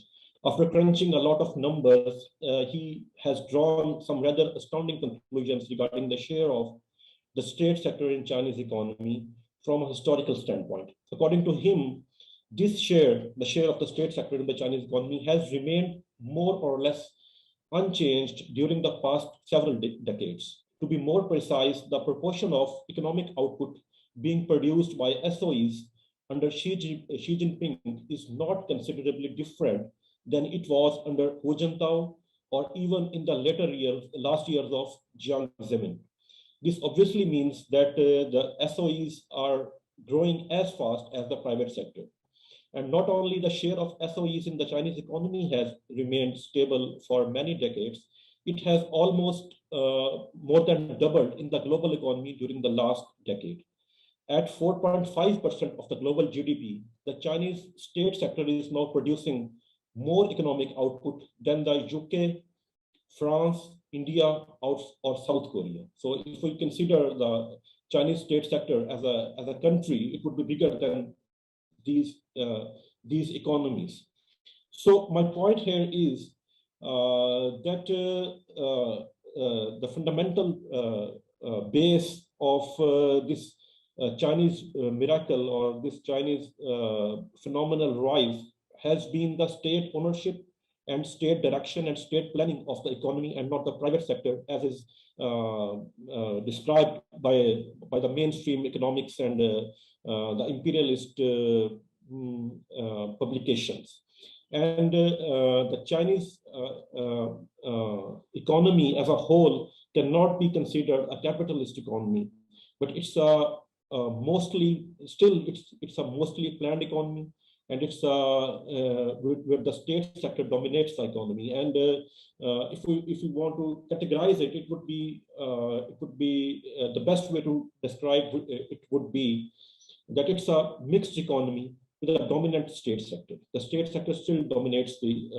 After crunching a lot of numbers, he has drawn some rather astounding conclusions regarding the share of the state sector in Chinese economy from a historical standpoint. According to him, this share, the share of the state sector in the Chinese economy, has remained more or less unchanged during the past several decades. To be more precise, the proportion of economic output being produced by SOEs under Xi Jinping is not considerably different than it was under Hu Jintao or even in the last years of Jiang Zemin. This obviously means that the SOEs are growing as fast as the private sector. And not only the share of SOEs in the Chinese economy has remained stable for many decades, it has almost more than doubled in the global economy during the last decade. At 4.5% of the global GDP, the Chinese state sector is now producing more economic output than the UK, France, India, or South Korea. So if we consider the Chinese state sector as a country, it would be bigger than these economies. So my point here is that the fundamental base of this Chinese miracle or this Chinese phenomenal rise has been the state ownership and state direction and state planning of the economy, and not the private sector, as is described by the mainstream economics and the imperialist publications. And the Chinese economy as a whole cannot be considered a capitalist economy, but it's a mostly planned economy, and it's where the state sector dominates the economy. And if we want to categorize it, it would be the best way to describe it would be that it's a mixed economy with a dominant state sector. The state sector still dominates the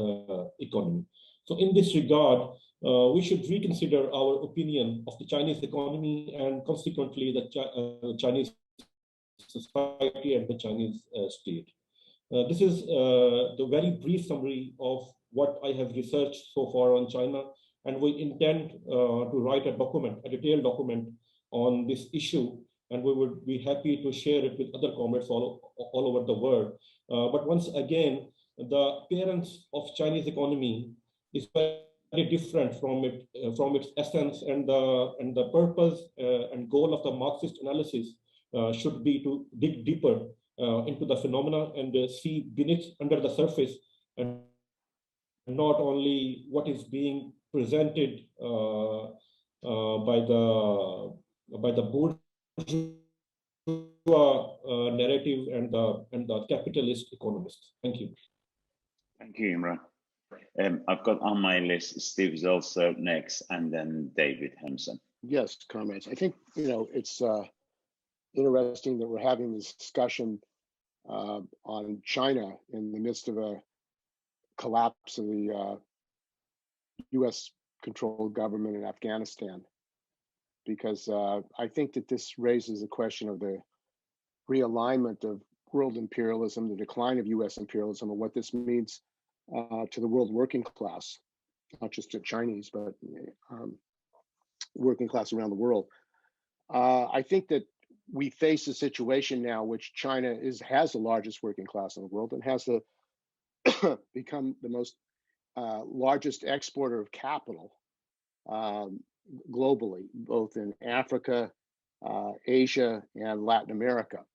economy. So in this regard, we should reconsider our opinion of the Chinese economy and consequently the Chinese society and the Chinese state. This is the very brief summary of what I have researched so far on China, and we intend to write a detailed document on this issue, and we would be happy to share it with other comrades all over the world. But once again, the appearance of Chinese economy is very different from its essence, and the purpose and goal of the Marxist analysis should be to dig deeper into the phenomena and see beneath under the surface, and not only what is being presented by the bourgeois narrative and the capitalist economists. Thank you. Thank you, Imran. I've got on my list Steve is also next, and then David Hemson. Yes, comrades. I think it's interesting that we're having this discussion on China in the midst of a collapse of the U.S. controlled government in Afghanistan, because I think that this raises the question of the realignment of world imperialism, the decline of U.S. imperialism, and what this means to the world working class, not just to Chinese, but working class around the world. I think that we face a situation now which China has the largest working class in the world and has become the most largest exporter of capital globally, both in Africa, Asia, and Latin America.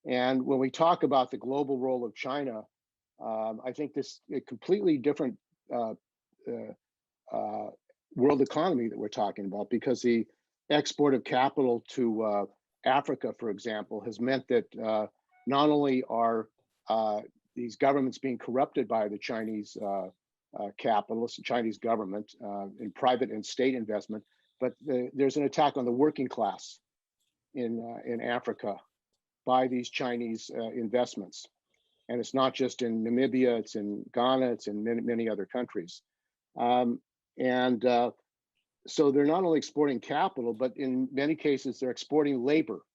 And when we talk about the global role of China, I think this a completely different world economy that we're talking about, because the export of capital to Africa, for example, has meant that not only are these governments being corrupted by the Chinese capitalists, the Chinese government in private and state investment, but there's an attack on the working class in Africa by these Chinese investments. And it's not just in Namibia, it's in Ghana, it's in many other countries. So they're not only exporting capital, but in many cases, they're exporting labor,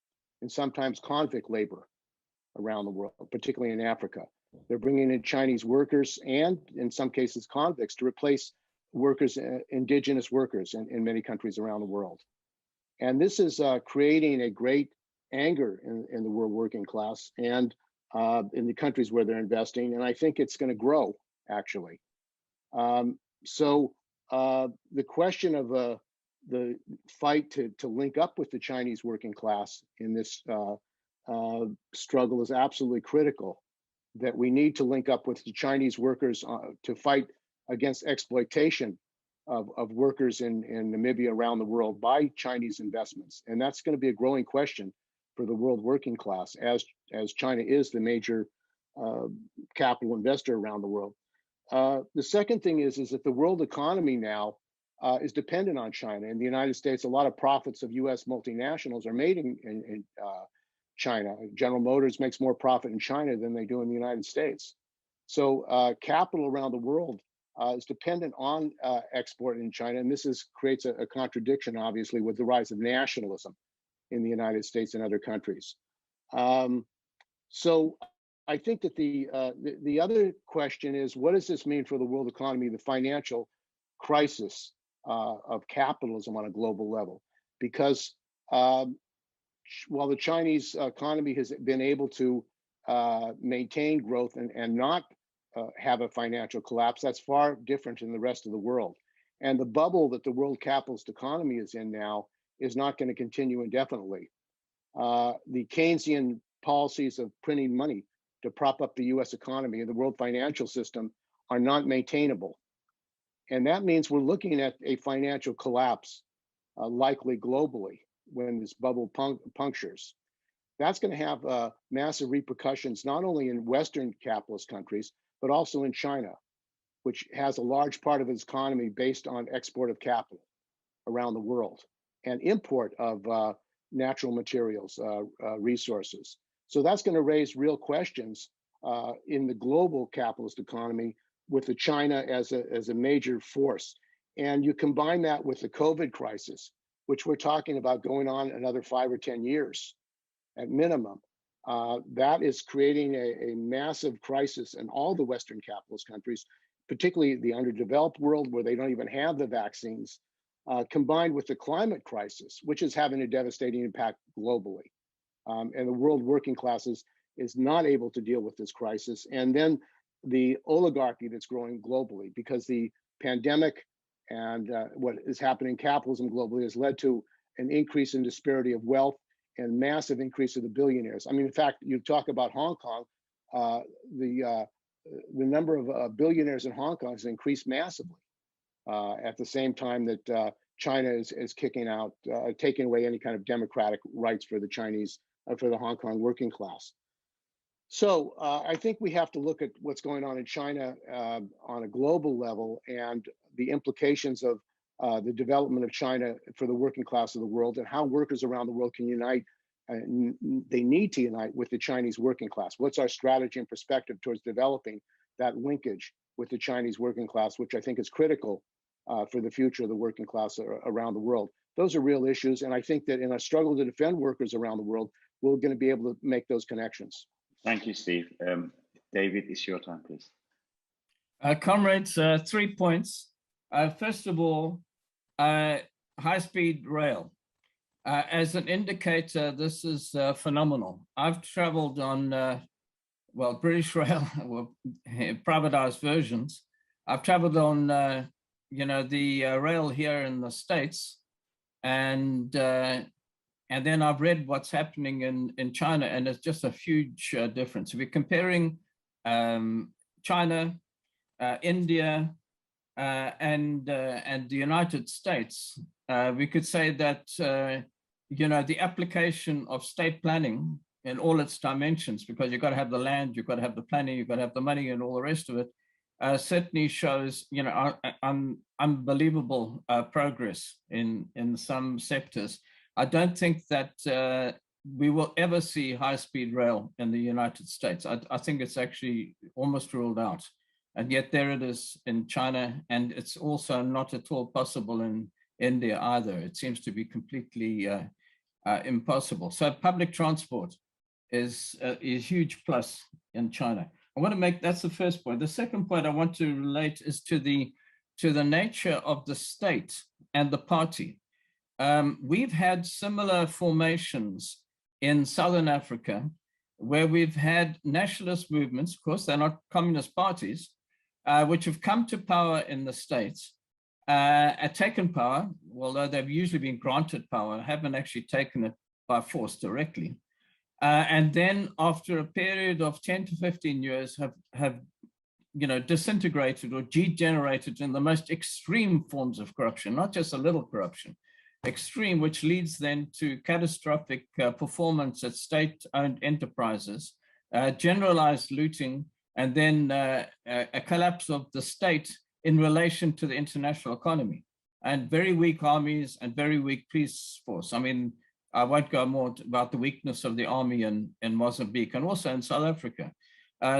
and sometimes convict labor around the world, particularly in Africa. They're bringing in Chinese workers and, in some cases, convicts to replace workers, indigenous workers in many countries around the world. And this is creating a great anger in the world working class and in the countries where they're investing. And I think it's going to grow, actually. The question of the fight to link up with the Chinese working class in this struggle is absolutely critical, that we need to link up with the Chinese workers to fight against exploitation of workers in Namibia around the world by Chinese investments. And that's going to be a growing question for the world working class, as China is the major capital investor around the world. The second thing is that the world economy now is dependent on China. In the United States, a lot of profits of U.S. multinationals are made in China. General Motors makes more profit in China than they do in the United States. So capital around the world is dependent on export in China. And this creates a contradiction, obviously, with the rise of nationalism in the United States and other countries. So I think that the other question is, what does this mean for the world economy, the financial crisis of capitalism on a global level? Because while the Chinese economy has been able to maintain growth and not have a financial collapse, that's far different in the rest of the world. And the bubble that the world capitalist economy is in now is not going to continue indefinitely. The Keynesian policies of printing money to prop up the US economy and the world financial system are not maintainable. And that means we're looking at a financial collapse, likely globally, when this bubble punctures. That's going to have massive repercussions, not only in Western capitalist countries, but also in China, which has a large part of its economy based on export of capital around the world and import of natural materials, resources. So that's going to raise real questions in the global capitalist economy with the China as a major force. And you combine that with the COVID crisis, which we're talking about going on another 5 or 10 years at minimum. That is creating a massive crisis in all the Western capitalist countries, particularly the underdeveloped world where they don't even have the vaccines, combined with the climate crisis, which is having a devastating impact globally. And the world working classes is not able to deal with this crisis. And then the oligarchy that's growing globally, because the pandemic and what is happening in capitalism globally has led to an increase in disparity of wealth and massive increase of the billionaires. I mean, in fact, you talk about Hong Kong, the number of billionaires in Hong Kong has increased massively at the same time that China is kicking out, taking away any kind of democratic rights for the Chinese, for the Hong Kong working class. So I think we have to look at what's going on in China on a global level and the implications of the development of China for the working class of the world and how workers around the world can unite. They need to unite with the Chinese working class. What's our strategy and perspective towards developing that linkage with the Chinese working class, which I think is critical for the future of the working class around the world. Those are real issues. And I think that in a struggle to defend workers around the world, we're going to be able to make those connections. Thank you, Steve. David, it's your time, please. Comrades, 3 points. First of all, high-speed rail. As an indicator, this is phenomenal. I've traveled on, well, British Rail, well, privatized versions. I've traveled on, you know, the rail here in the States, and then I've read what's happening in China, and it's just a huge difference. If you're comparing China, India, and the United States, we could say that you know, the application of state planning in all its dimensions, because you've got to have the land, you've got to have the planning, you've got to have the money, and all the rest of it, certainly shows, you know, unbelievable progress in some sectors. I don't think that we will ever see high-speed rail in the United States. I think it's actually almost ruled out. And yet there it is in China, and it's also not at all possible in India either. It seems to be completely impossible. So public transport is a huge plus in China. I want to make, that's the first point. The second point I want to relate is to the nature of the state and the party. We've had similar formations in Southern Africa, where we've had nationalist movements, of course, they're not communist parties, which have come to power in the States, taken power, although they've usually been granted power, haven't actually taken it by force directly. And then after a period of 10 to 15 years have you know, disintegrated or degenerated in the most extreme forms of corruption, not just a little corruption, extreme, which leads then to catastrophic performance at state-owned enterprises, generalized looting, and then a collapse of the state in relation to the international economy, and very weak armies and very weak police force. I mean, I won't go more about the weakness of the army in Mozambique and also in South Africa.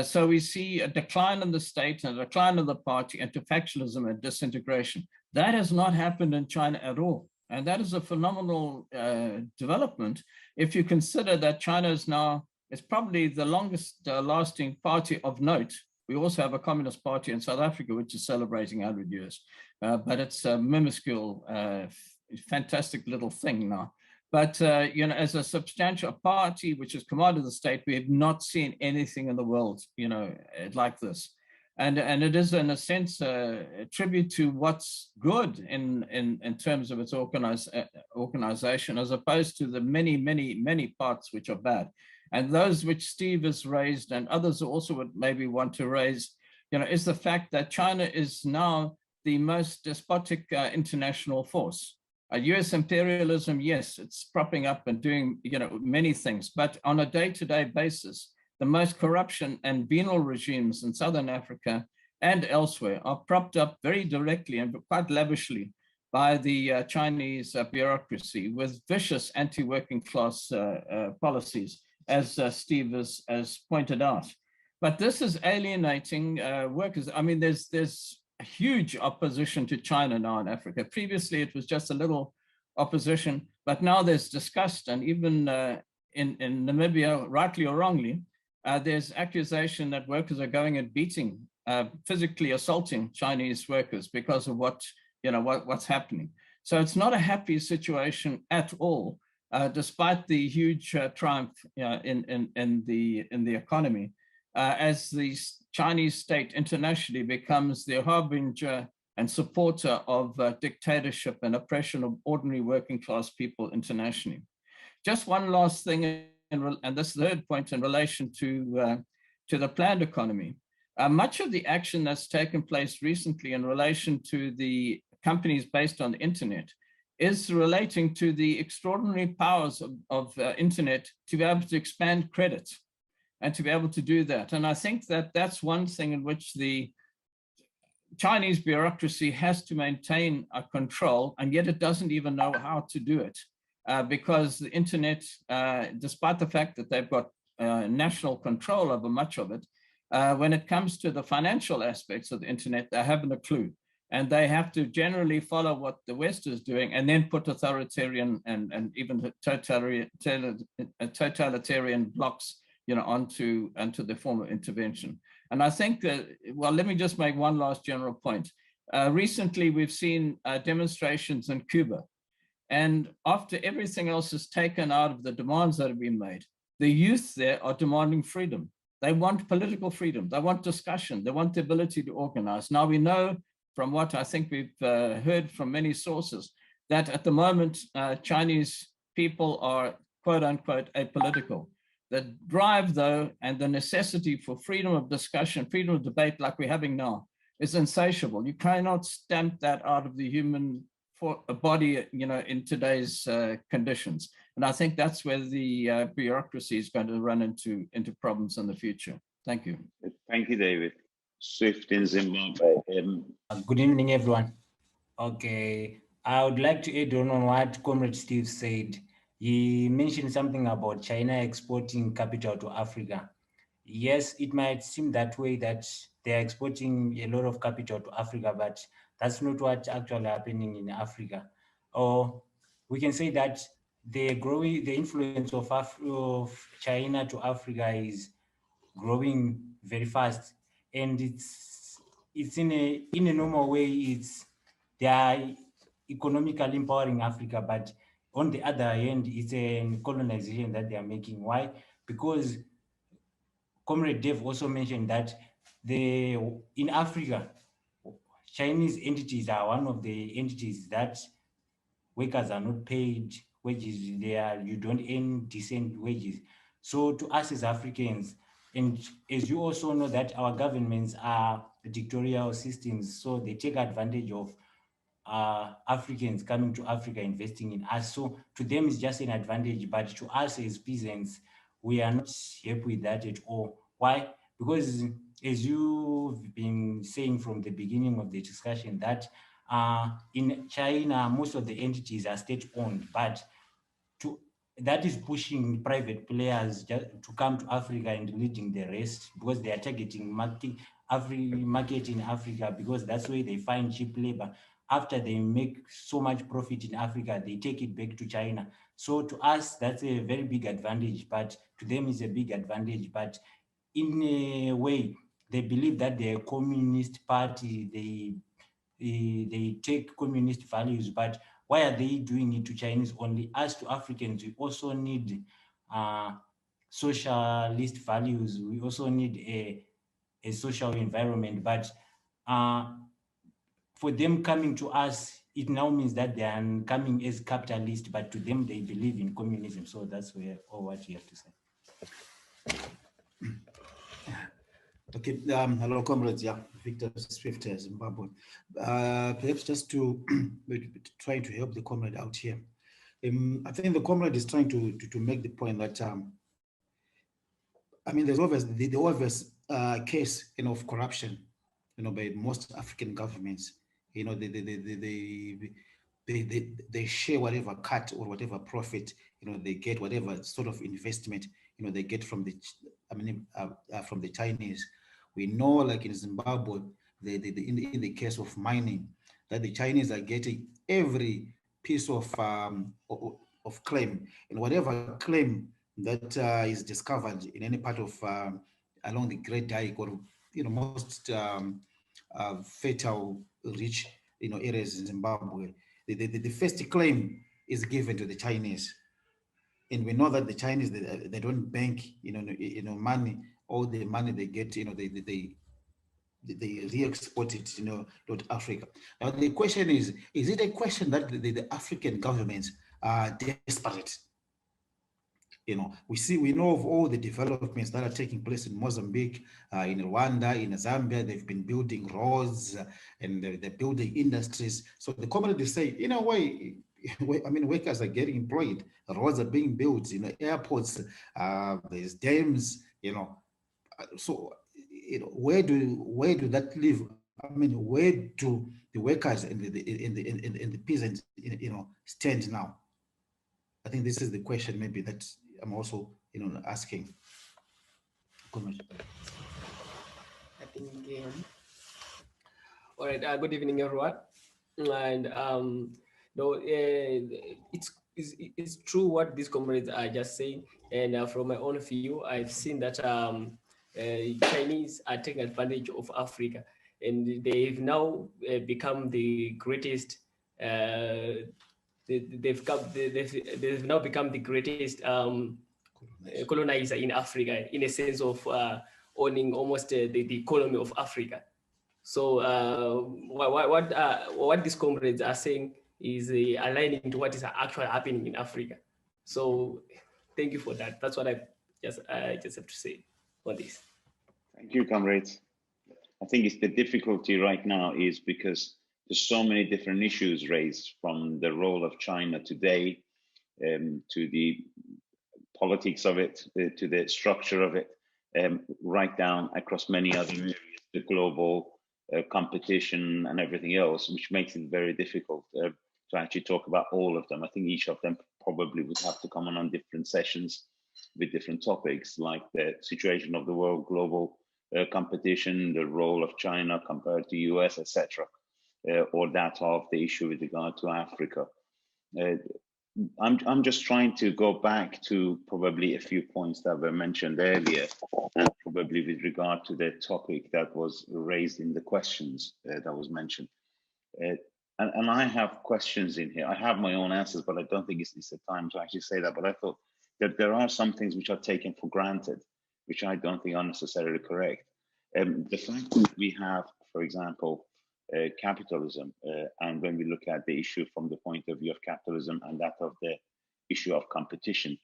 So we see a decline in the state and a decline of the party into factionalism and disintegration. That has not happened in China at all. And that is a phenomenal development if you consider that China is now, it's probably the longest lasting party of note. We also have a communist party in South Africa, which is celebrating 100 years, but it's a minuscule, fantastic little thing now. But you know, as a substantial party which has come out of the state, we have not seen anything in the world, you know, like this. And it is, in a sense, a tribute to what's good in terms of its organization, as opposed to the many parts which are bad. And those which Steve has raised, and others also would maybe want to raise, you know, is the fact that China is now the most despotic international force. US imperialism, yes, it's propping up and doing, you know, many things, but on a day-to-day basis, the most corruption and venal regimes in Southern Africa and elsewhere are propped up very directly and quite lavishly by the Chinese bureaucracy with vicious anti-working class policies, as Steve has pointed out. But this is alienating workers. I mean, there's a huge opposition to China now in Africa. Previously, it was just a little opposition, but now there's disgust, and even in Namibia, rightly or wrongly, there's accusation that workers are going and beating, physically assaulting Chinese workers because of what's happening. So it's not a happy situation at all, despite the huge triumph in the economy, as the Chinese state internationally becomes the harbinger and supporter of dictatorship and oppression of ordinary working class people internationally. Just one last thing, and this third point in relation to the planned economy. Much of the action that's taken place recently in relation to the companies based on the internet is relating to the extraordinary powers of internet to be able to expand credit and to be able to do that. And I think that that's one thing in which the Chinese bureaucracy has to maintain a control, and yet it doesn't even know how to do it. Because the internet, despite the fact that they've got national control over much of it, when it comes to the financial aspects of the internet, they haven't a clue. And they have to generally follow what the West is doing and then put authoritarian and even totalitarian blocks, you know, onto the form of intervention. And I think that, well, let me just make one last general point. Recently, we've seen demonstrations in Cuba. And after everything else is taken out of the demands that have been made, the youth there are demanding freedom. They want political freedom. They want discussion. They want the ability to organize. Now, we know from what I think we've heard from many sources that at the moment, Chinese people are, quote unquote, apolitical. The drive, though, and the necessity for freedom of discussion, freedom of debate like we're having now is insatiable. You cannot stamp that out of the human body, you know, in today's conditions. And I think that's where the bureaucracy is going to run into problems in the future. Thank you. Thank you, David. Swift in Zimbabwe. Good evening, everyone. Okay, I would like to add on what Comrade Steve said. He mentioned something about China exporting capital to Africa. Yes, it might seem that way, that they are exporting a lot of capital to Africa, but that's not what's actually happening in Africa. Or we can say that the influence of China to Africa is growing very fast, and it's in a normal way. They are economically empowering Africa, but on the other hand, it's a colonization that they are making. Why? Because Comrade Dave also mentioned that in Africa, Chinese entities are one of the entities that workers are not paid wages. You don't earn decent wages. So to us as Africans, and as you also know that our governments are dictatorial systems, so they take advantage of Africans coming to Africa, investing in us. So to them, it's just an advantage, but to us as peasants, we are not happy with that at all. Why? Because as you've been saying from the beginning of the discussion, that in China, most of the entities are state-owned, but that is pushing private players to come to Africa and leading the rest, because they are targeting market in Africa, because that's where they find cheap labor. After they make so much profit in Africa, they take it back to China. So to us, that's a very big advantage, but to them it's a big advantage. But in a way, they believe that they're a communist party, they take communist values, but why are they doing it to Chinese only? As to Africans, we also need socialist values. We also need a social environment. But for them coming to us, it now means that they are coming as capitalist, but to them they believe in communism. So that's all what you have to say. Okay, hello comrades, yeah, Victor Swift, Zimbabwe. Perhaps just to try to help the comrade out here. I think the comrade is trying to make the point that, I mean, there's always the obvious case, of corruption, by most African governments. They share whatever cut or whatever profit, they get, whatever sort of investment, they get from the, from the Chinese. We know, like in Zimbabwe, in the case of mining, that the Chinese are getting every piece of claim, and whatever claim that is discovered in any part of along the Great Dyke, or most fertile, rich areas in Zimbabwe, the first claim is given to the Chinese. And we know that the Chinese, they don't bank money. All the money they get, they re-export it, to Africa. Now the question is it a question that the African governments are desperate? We know of all the developments that are taking place in Mozambique, in Rwanda, in Zambia. They've been building roads and they're building industries. So the communities say, in a way, workers are getting employed, roads are being built, airports, there's dams, so where do that live? Where do the workers and the peasants, stand now? I think this is the question maybe that I'm also, asking. I think, all right, good evening, everyone. And it's true what these comrades are just saying. And from my own view, I've seen that Chinese are taking advantage of Africa, and they've now become the greatest. They've now become the greatest colonizer in Africa, in a sense of owning almost the economy of Africa. So what these comrades are saying is aligning to what is actually happening in Africa. So thank you for that. That's what I just have to say on this. Thank you, comrades. I think it's the difficulty right now is because there's so many different issues raised, from the role of China today, to the politics of it, to the structure of it, right down across many other areas, the global competition and everything else, which makes it very difficult to actually talk about all of them. I think each of them probably would have to come on different sessions with different topics, like the situation of the world, global competition, the role of China compared to US, etc., or that of the issue with regard to Africa. I'm just trying to go back to probably a few points that were mentioned earlier, and probably with regard to the topic that was raised in the questions that was mentioned. And I have questions in here. I have my own answers, but I don't think it's the time to actually say that. But I thought that there are some things which are taken for granted, which I don't think are necessarily correct. The fact that we have, for example, capitalism, and when we look at the issue from the point of view of capitalism and that of the issue of competition,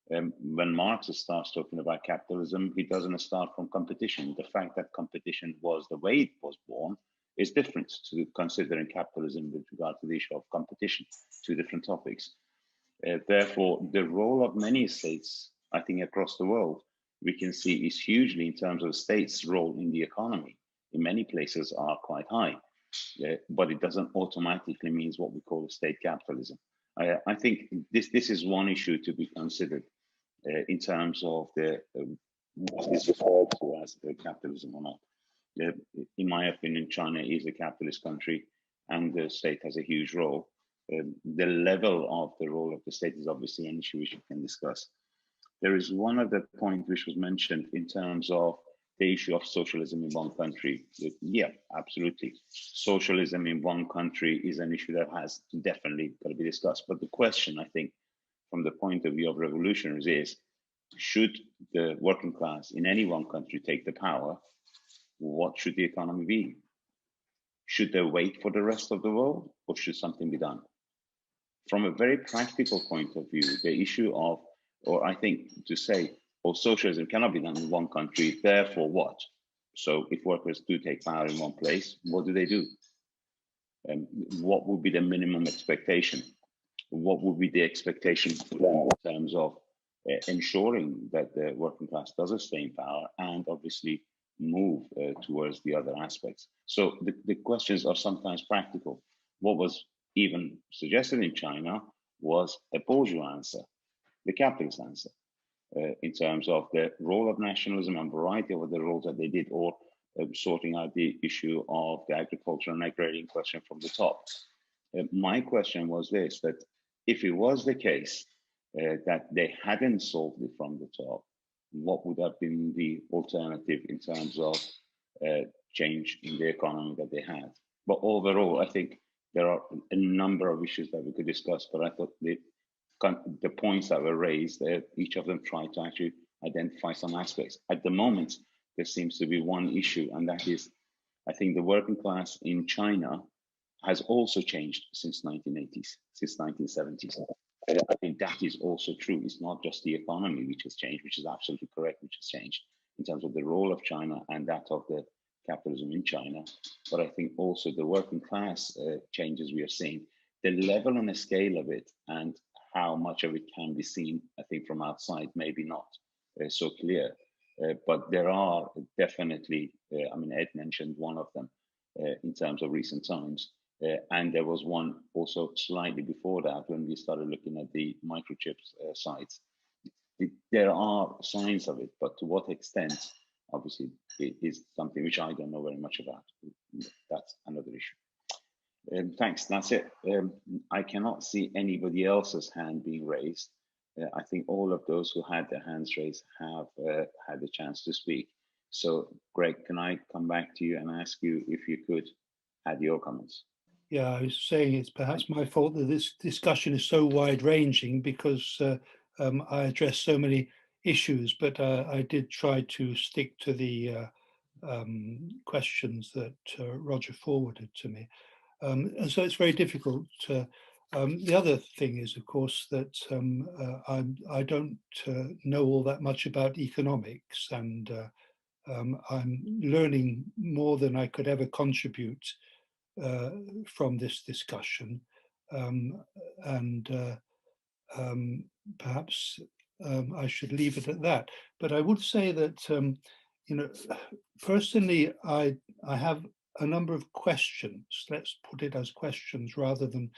when Marxist starts talking about capitalism, he doesn't start from competition. The fact that competition was the way it was born is different to considering capitalism with regard to the issue of competition, two different topics. Therefore, the role of many states, I think across the world, we can see is hugely in terms of states' role in the economy. In many places are quite high, but it doesn't automatically mean what we call state capitalism. I think this is one issue to be considered in terms of what is referred to as capitalism or not. In my opinion, China is a capitalist country and the state has a huge role. The level of the role of the state is obviously an issue which we can discuss. There is one other point which was mentioned in terms of the issue of socialism in one country. Yeah, absolutely. Socialism in one country is an issue that has definitely got to be discussed. But the question, I think, from the point of view of revolutionaries is, should the working class in any one country take the power, what should the economy be? Should they wait for the rest of the world, or should something be done? From a very practical point of view, the issue of, or I think to say, oh, socialism cannot be done in one country, therefore what? So if workers do take power in one place, what do they do? And what would be the minimum expectation? What would be the expectation in terms of ensuring that the working class does stay in power and obviously move towards the other aspects? So the questions are sometimes practical. What was even suggested in China was a bourgeois answer, the capitalist answer, in terms of the role of nationalism and variety of the roles that they did, or sorting out the issue of the agricultural and agrarian question from the top. My question was this, that if it was the case that they hadn't solved it from the top, what would have been the alternative in terms of change in the economy that they had? But overall, I think there are a number of issues that we could discuss, but I thought the points that were raised, each of them tried to actually identify some aspects. At the moment, there seems to be one issue, and that is, I think the working class in China has also changed since 1980s, since 1970s. I think that is also true. It's not just the economy which has changed, which is absolutely correct, which has changed in terms of the role of China and that of the capitalism in China. But I think also the working class changes we are seeing, the level and the scale of it and how much of it can be seen, I think from outside, maybe not so clear. But there are definitely, I mean, Ed mentioned one of them in terms of recent times. And there was one also slightly before that when we started looking at the microchips sites. There are signs of it, but to what extent, obviously, it is something which I don't know very much about. That's another issue. Thanks, that's it. I cannot see anybody else's hand being raised. I think all of those who had their hands raised have had the chance to speak. So, Greg, can I come back to you and ask you if you could add your comments? Yeah, I was saying it's perhaps my fault that this discussion is so wide-ranging because I address so many issues, but I did try to stick to the questions that Roger forwarded to me. And so it's very difficult. The other thing is, of course, that I don't know all that much about economics, and I'm learning more than I could ever contribute from this discussion, and perhaps I should leave it at that. But I would say that, you know, personally, I have a number of questions. Let's put it as questions rather than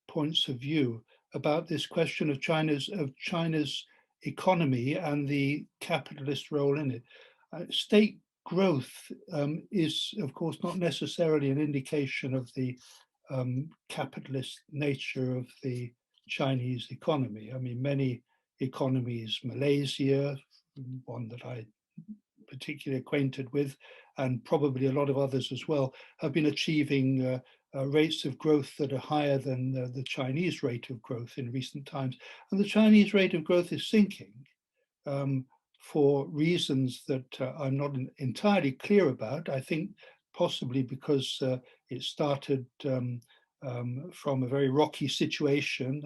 points of view about this question of China's economy and the capitalist role in it. State growth is, of course, not necessarily an indication of the capitalist nature of the Chinese economy. I mean, many economies, Malaysia, one that I particularly acquainted with, and probably a lot of others as well, have been achieving rates of growth that are higher than the Chinese rate of growth in recent times. And the Chinese rate of growth is sinking for reasons that I'm not entirely clear about. I think possibly because it started from a very rocky situation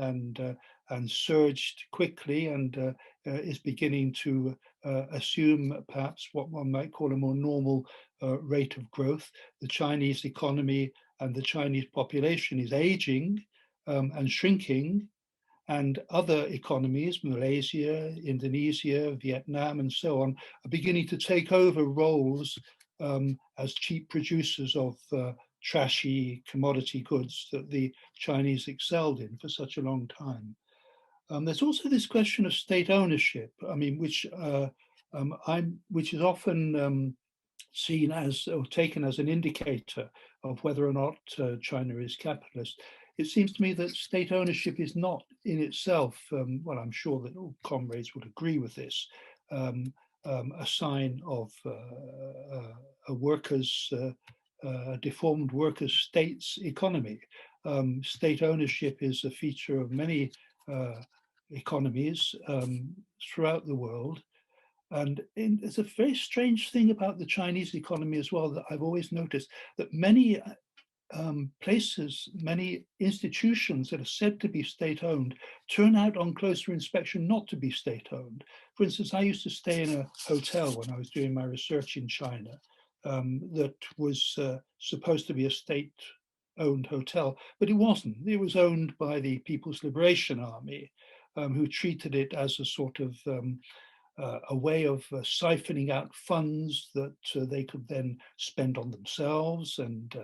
and surged quickly and is beginning to assume perhaps what one might call a more normal rate of growth. The Chinese economy and the Chinese population is aging and shrinking, and other economies, Malaysia, Indonesia, Vietnam, and so on, are beginning to take over roles as cheap producers of trashy commodity goods that the Chinese excelled in for such a long time. There's also this question of state ownership, I mean, which is often seen as or taken as an indicator of whether or not China is capitalist. It seems to me that state ownership is not in itself, well, I'm sure that all comrades would agree with this, a sign of a workers' deformed workers' states economy. State ownership is a feature of many economies throughout the world. And it's a very strange thing about the Chinese economy as well that I've always noticed, that many places, many institutions that are said to be state-owned turn out on closer inspection not to be state-owned. For instance, I used to stay in a hotel when I was doing my research in China that was supposed to be a state-owned hotel, but it wasn't. It was owned by the People's Liberation Army, who treated it as a sort of a way of siphoning out funds that they could then spend on themselves and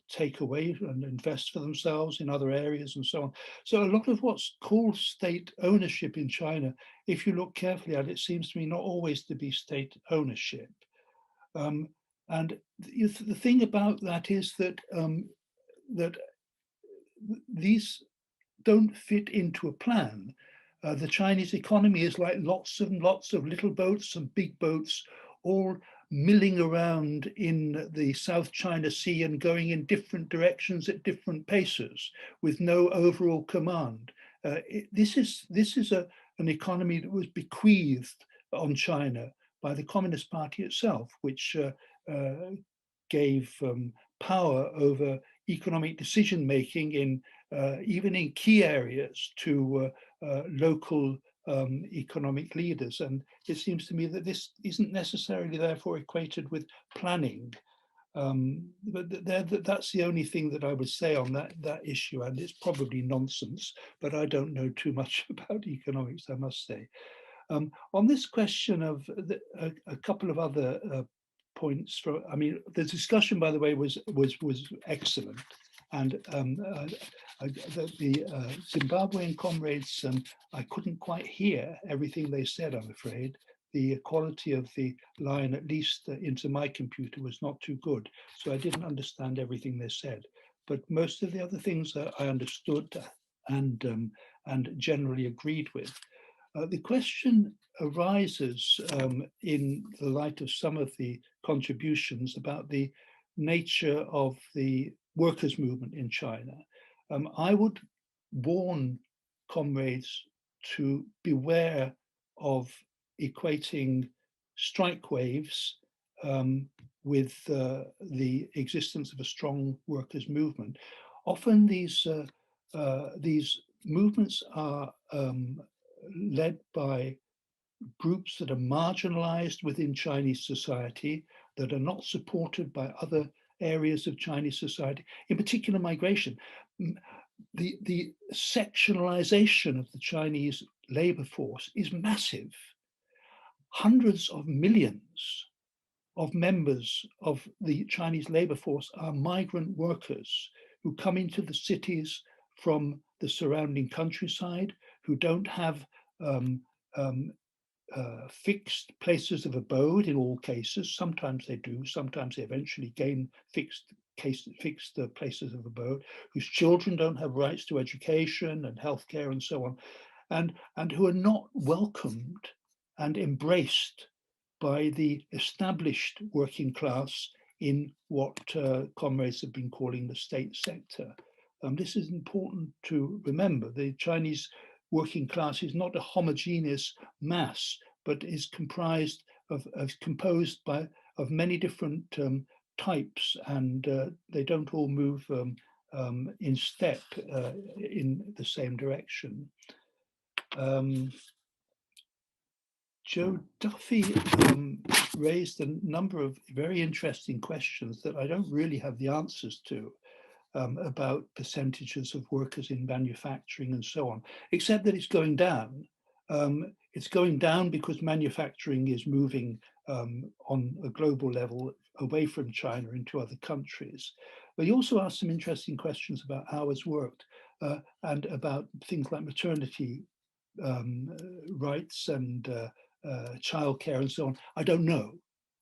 take away and invest for themselves in other areas and so on. So a lot of what's called state ownership in China, if you look carefully at it, seems to me not always to be state ownership. And the thing about that is that that these don't fit into a plan. The Chinese economy is like lots and lots of little boats and big boats all milling around in the South China Sea and going in different directions at different paces with no overall command. This is an economy that was bequeathed on China by the Communist Party itself, which gave power over economic decision making in even in key areas to local economic leaders. And it seems to me that this isn't necessarily therefore equated with planning. But that's the only thing that I would say on that issue, and it's probably nonsense, but I don't know too much about economics, I must say. On this question of a couple of other points, I mean, the discussion, by the way, was excellent. And the Zimbabwean comrades, I couldn't quite hear everything they said, I'm afraid. The quality of the line, at least into my computer, was not too good. So I didn't understand everything they said. But most of the other things I understood and generally agreed with. The question arises in the light of some of the contributions about the nature of the workers' movement in China. I would warn comrades to beware of equating strike waves with the existence of a strong workers' movement. Often these movements are led by groups that are marginalized within Chinese society, that are not supported by other areas of Chinese society, in particular migration. The sectionalization of the Chinese labor force is massive. Hundreds of millions of members of the Chinese labor force are migrant workers who come into the cities from the surrounding countryside, who don't have fixed places of abode in all cases. Sometimes they do, sometimes they eventually gain fixed places of abode, whose children don't have rights to education and healthcare and so on, and who are not welcomed and embraced by the established working class in what comrades have been calling the state sector. This is important to remember. The Chinese working class is not a homogeneous mass, but is composed of many different types, and they don't all move in step in the same direction. Joe Duffy raised a number of very interesting questions that I don't really have the answers to. About percentages of workers in manufacturing and so on, except that it's going down. It's going down because manufacturing is moving on a global level away from China into other countries. But he also asked some interesting questions about hours worked and about things like maternity rights and childcare and so on. I don't know.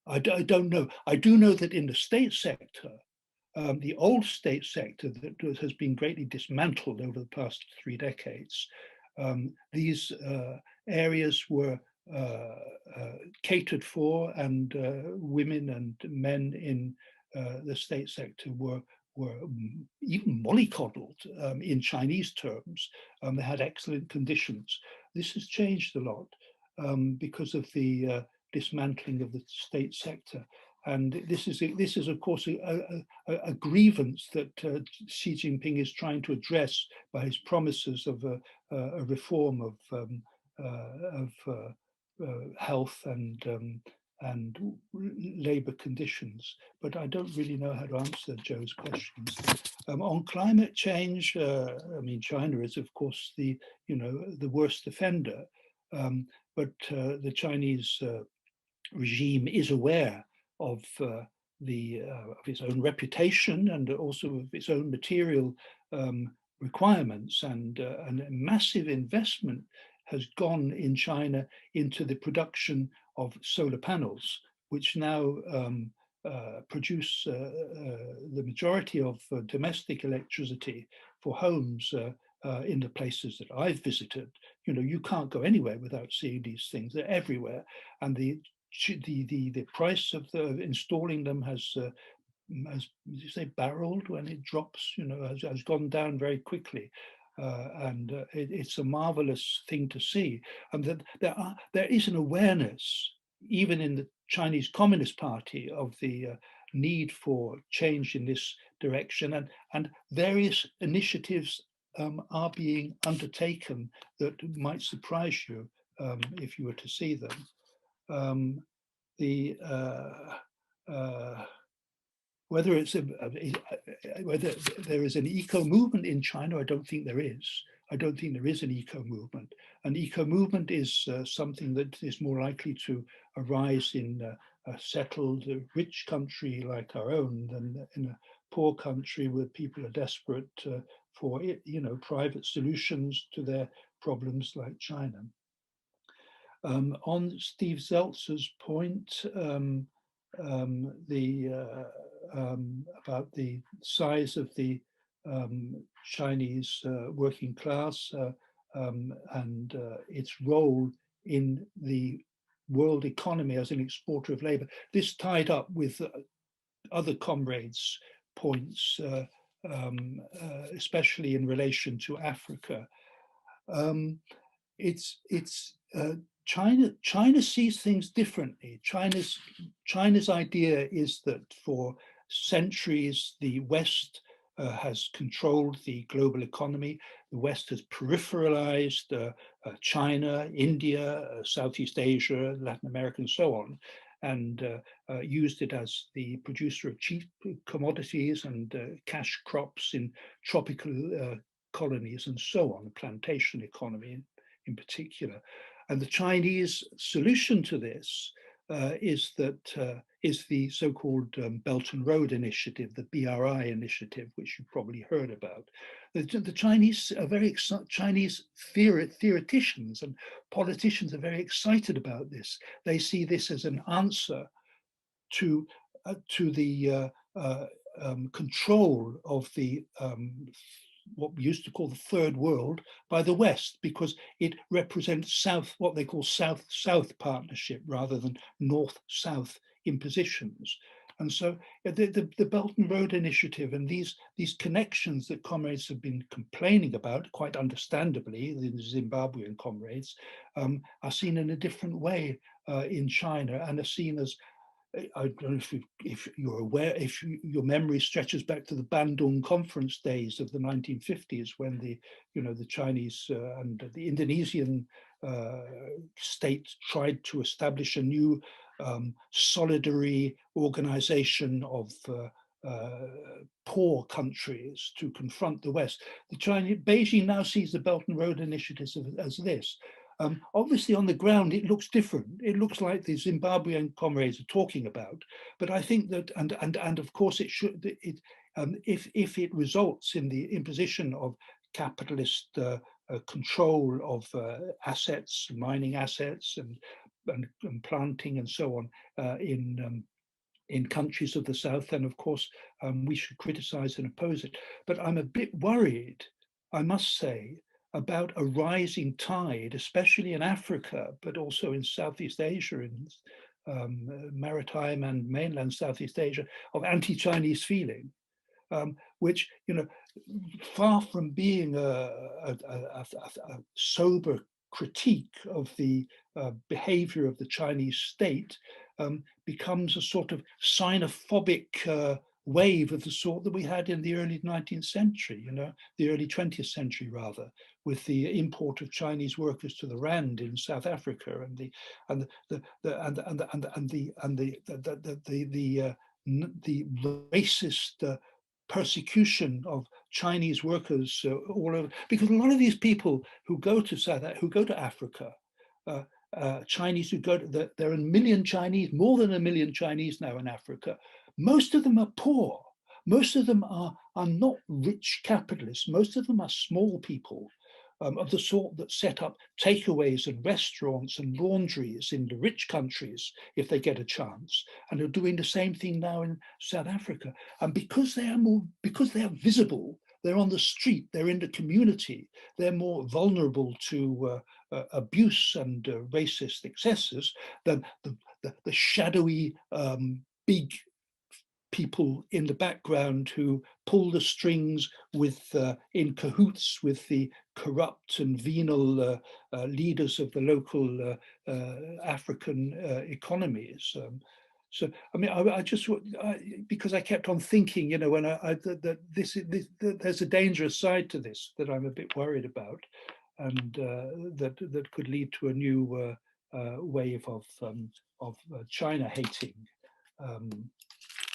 I don't know. I do know that in the state sector, the old state sector that has been greatly dismantled over the past 3 decades, these areas were catered for, and women and men in the state sector were even mollycoddled in Chinese terms. They had excellent conditions. This has changed a lot because of the dismantling of the state sector. And this is of course a grievance that Xi Jinping is trying to address by his promises of a reform of health and labor conditions. But I don't really know how to answer Joe's questions. On climate change, I mean, China is of course the worst offender, but the Chinese regime is aware of its own reputation and also of its own material requirements, and a massive investment has gone in China into the production of solar panels, which now produce the majority of domestic electricity for homes in the places that I've visited. You can't go anywhere without seeing these things. They're everywhere, and the price of installing them has you say barreled when it drops, has gone down very quickly. And it's a marvelous thing to see, and that there is an awareness even in the Chinese Communist Party of the need for change in this direction, and various initiatives are being undertaken that might surprise you if you were to see them. Whether there is an eco movement in China, I don't think there is. I don't think there is an eco movement. An eco movement is something that is more likely to arise in a settled, rich country like our own than in a poor country where people are desperate for private solutions to their problems, like China. On Steve Zeltzer's point, about the size of the Chinese working class and its role in the world economy as an exporter of labor. This tied up with other comrades' points, especially in relation to Africa. China sees things differently. China's idea is that for centuries the West has controlled the global economy. The West has peripheralized China, India, Southeast Asia, Latin America, and so on, and used it as the producer of cheap commodities and cash crops in tropical colonies and so on, the plantation economy in particular. And the Chinese solution to this is the so-called Belt and Road Initiative, the BRI initiative, which you probably heard about. The Chinese are Chinese theoreticians and politicians are very excited about this. They see this as an answer to the control of the what we used to call the third world by the West, because it represents what they call South-South partnership rather than North-South impositions. And so the Belt and Road Initiative and these connections that comrades have been complaining about, quite understandably, the Zimbabwean comrades, are seen in a different way in China, and are seen as, I don't know if you're aware, if your memory stretches back to the Bandung Conference days of the 1950s, when the Chinese and the Indonesian state tried to establish a new solidary organization of poor countries to confront the West. Beijing now sees the Belt and Road Initiative as this. Obviously, on the ground, it looks different. It looks like the Zimbabwean comrades are talking about. But I think that, and of course, it should. If it results in the imposition of capitalist control of assets, mining assets, and planting and so on in countries of the South, then of course we should criticize and oppose it. But I'm a bit worried, I must say, about a rising tide, especially in Africa, but also in Southeast Asia, in maritime and mainland Southeast Asia, of anti-Chinese feeling, which, you know, far from being a sober critique of the behavior of the Chinese state, becomes a sort of xenophobic wave of the sort that we had in the early 19th century, you know, the early 20th century rather, with the import of Chinese workers to the Rand in South Africa and the racist persecution of Chinese workers all over, because a lot of these people who go to Africa, Chinese who go to, there are a million Chinese, more than a million Chinese now in Africa. Most of them are poor. Most of them are not rich capitalists. Most of them are small people of the sort that set up takeaways and restaurants and laundries in the rich countries if they get a chance, and are doing the same thing now in South Africa. And because they are visible, they're on the street, they're in the community, they're more vulnerable to abuse and racist excesses than the shadowy big people in the background who pull the strings with in cahoots with the corrupt and venal leaders of the local African economies. So I mean, because I kept on thinking, you know, when there's a dangerous side to this that I'm a bit worried about, and that could lead to a new wave of China hating.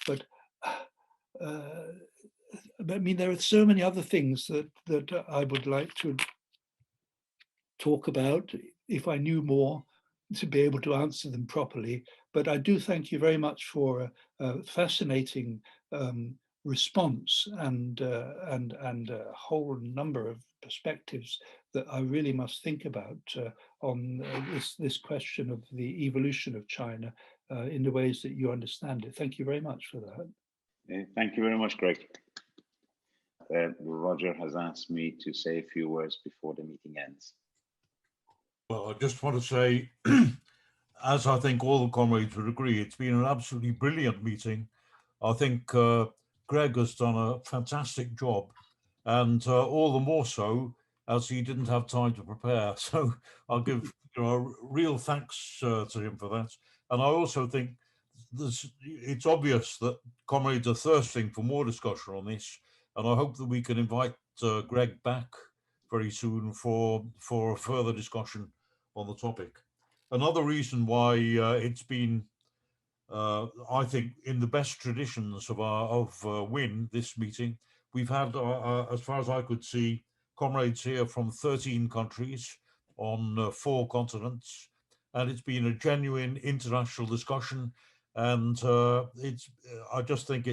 But I mean, there are so many other things that I would like to talk about if I knew more to be able to answer them properly. But I do thank you very much for a fascinating response and a whole number of perspectives that I really must think about on this question of the evolution of China in the ways that you understand it. Thank you very much for that. Thank you very much, Greg. Roger has asked me to say a few words before the meeting ends. Well, I just want to say, as I think all the comrades would agree, it's been an absolutely brilliant meeting. I think Greg has done a fantastic job, and all the more so as he didn't have time to prepare. So I'll give real thanks to him for that. And I also think it's obvious that comrades are thirsting for more discussion on this, and I hope that we can invite Greg back very soon for further discussion on the topic. Another reason why it's been, I think, in the best traditions of WIN, this meeting, we've had, as far as I could see, comrades here from 13 countries on 4 continents, and it's been a genuine international discussion. And I just think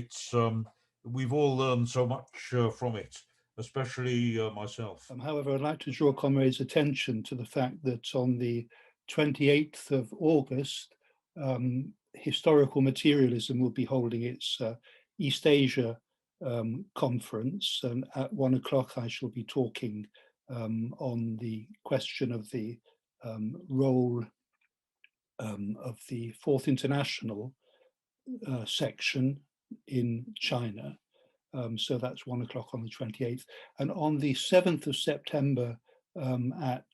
we've all learned so much from it, especially myself. However, I'd like to draw comrades' attention to the fact that on the 28th of August, Historical Materialism will be holding its East Asia conference, and at 1 o'clock I shall be talking on the question of the role of the Fourth International section in China. So that's 1 o'clock on the 28th. And on the 7th of September at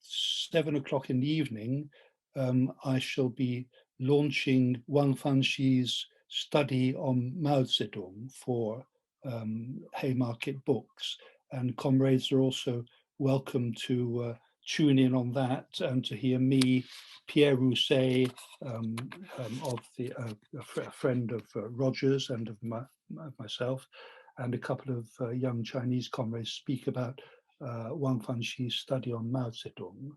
7 o'clock in the evening, I shall be launching Wang Fanxi's study on Mao Zedong for Haymarket Books. And comrades are also welcome to tune in on that and to hear me, Pierre Rousset, a friend of Rogers and of myself, and a couple of young Chinese comrades speak about Wang Fanxi's study on Mao Zedong.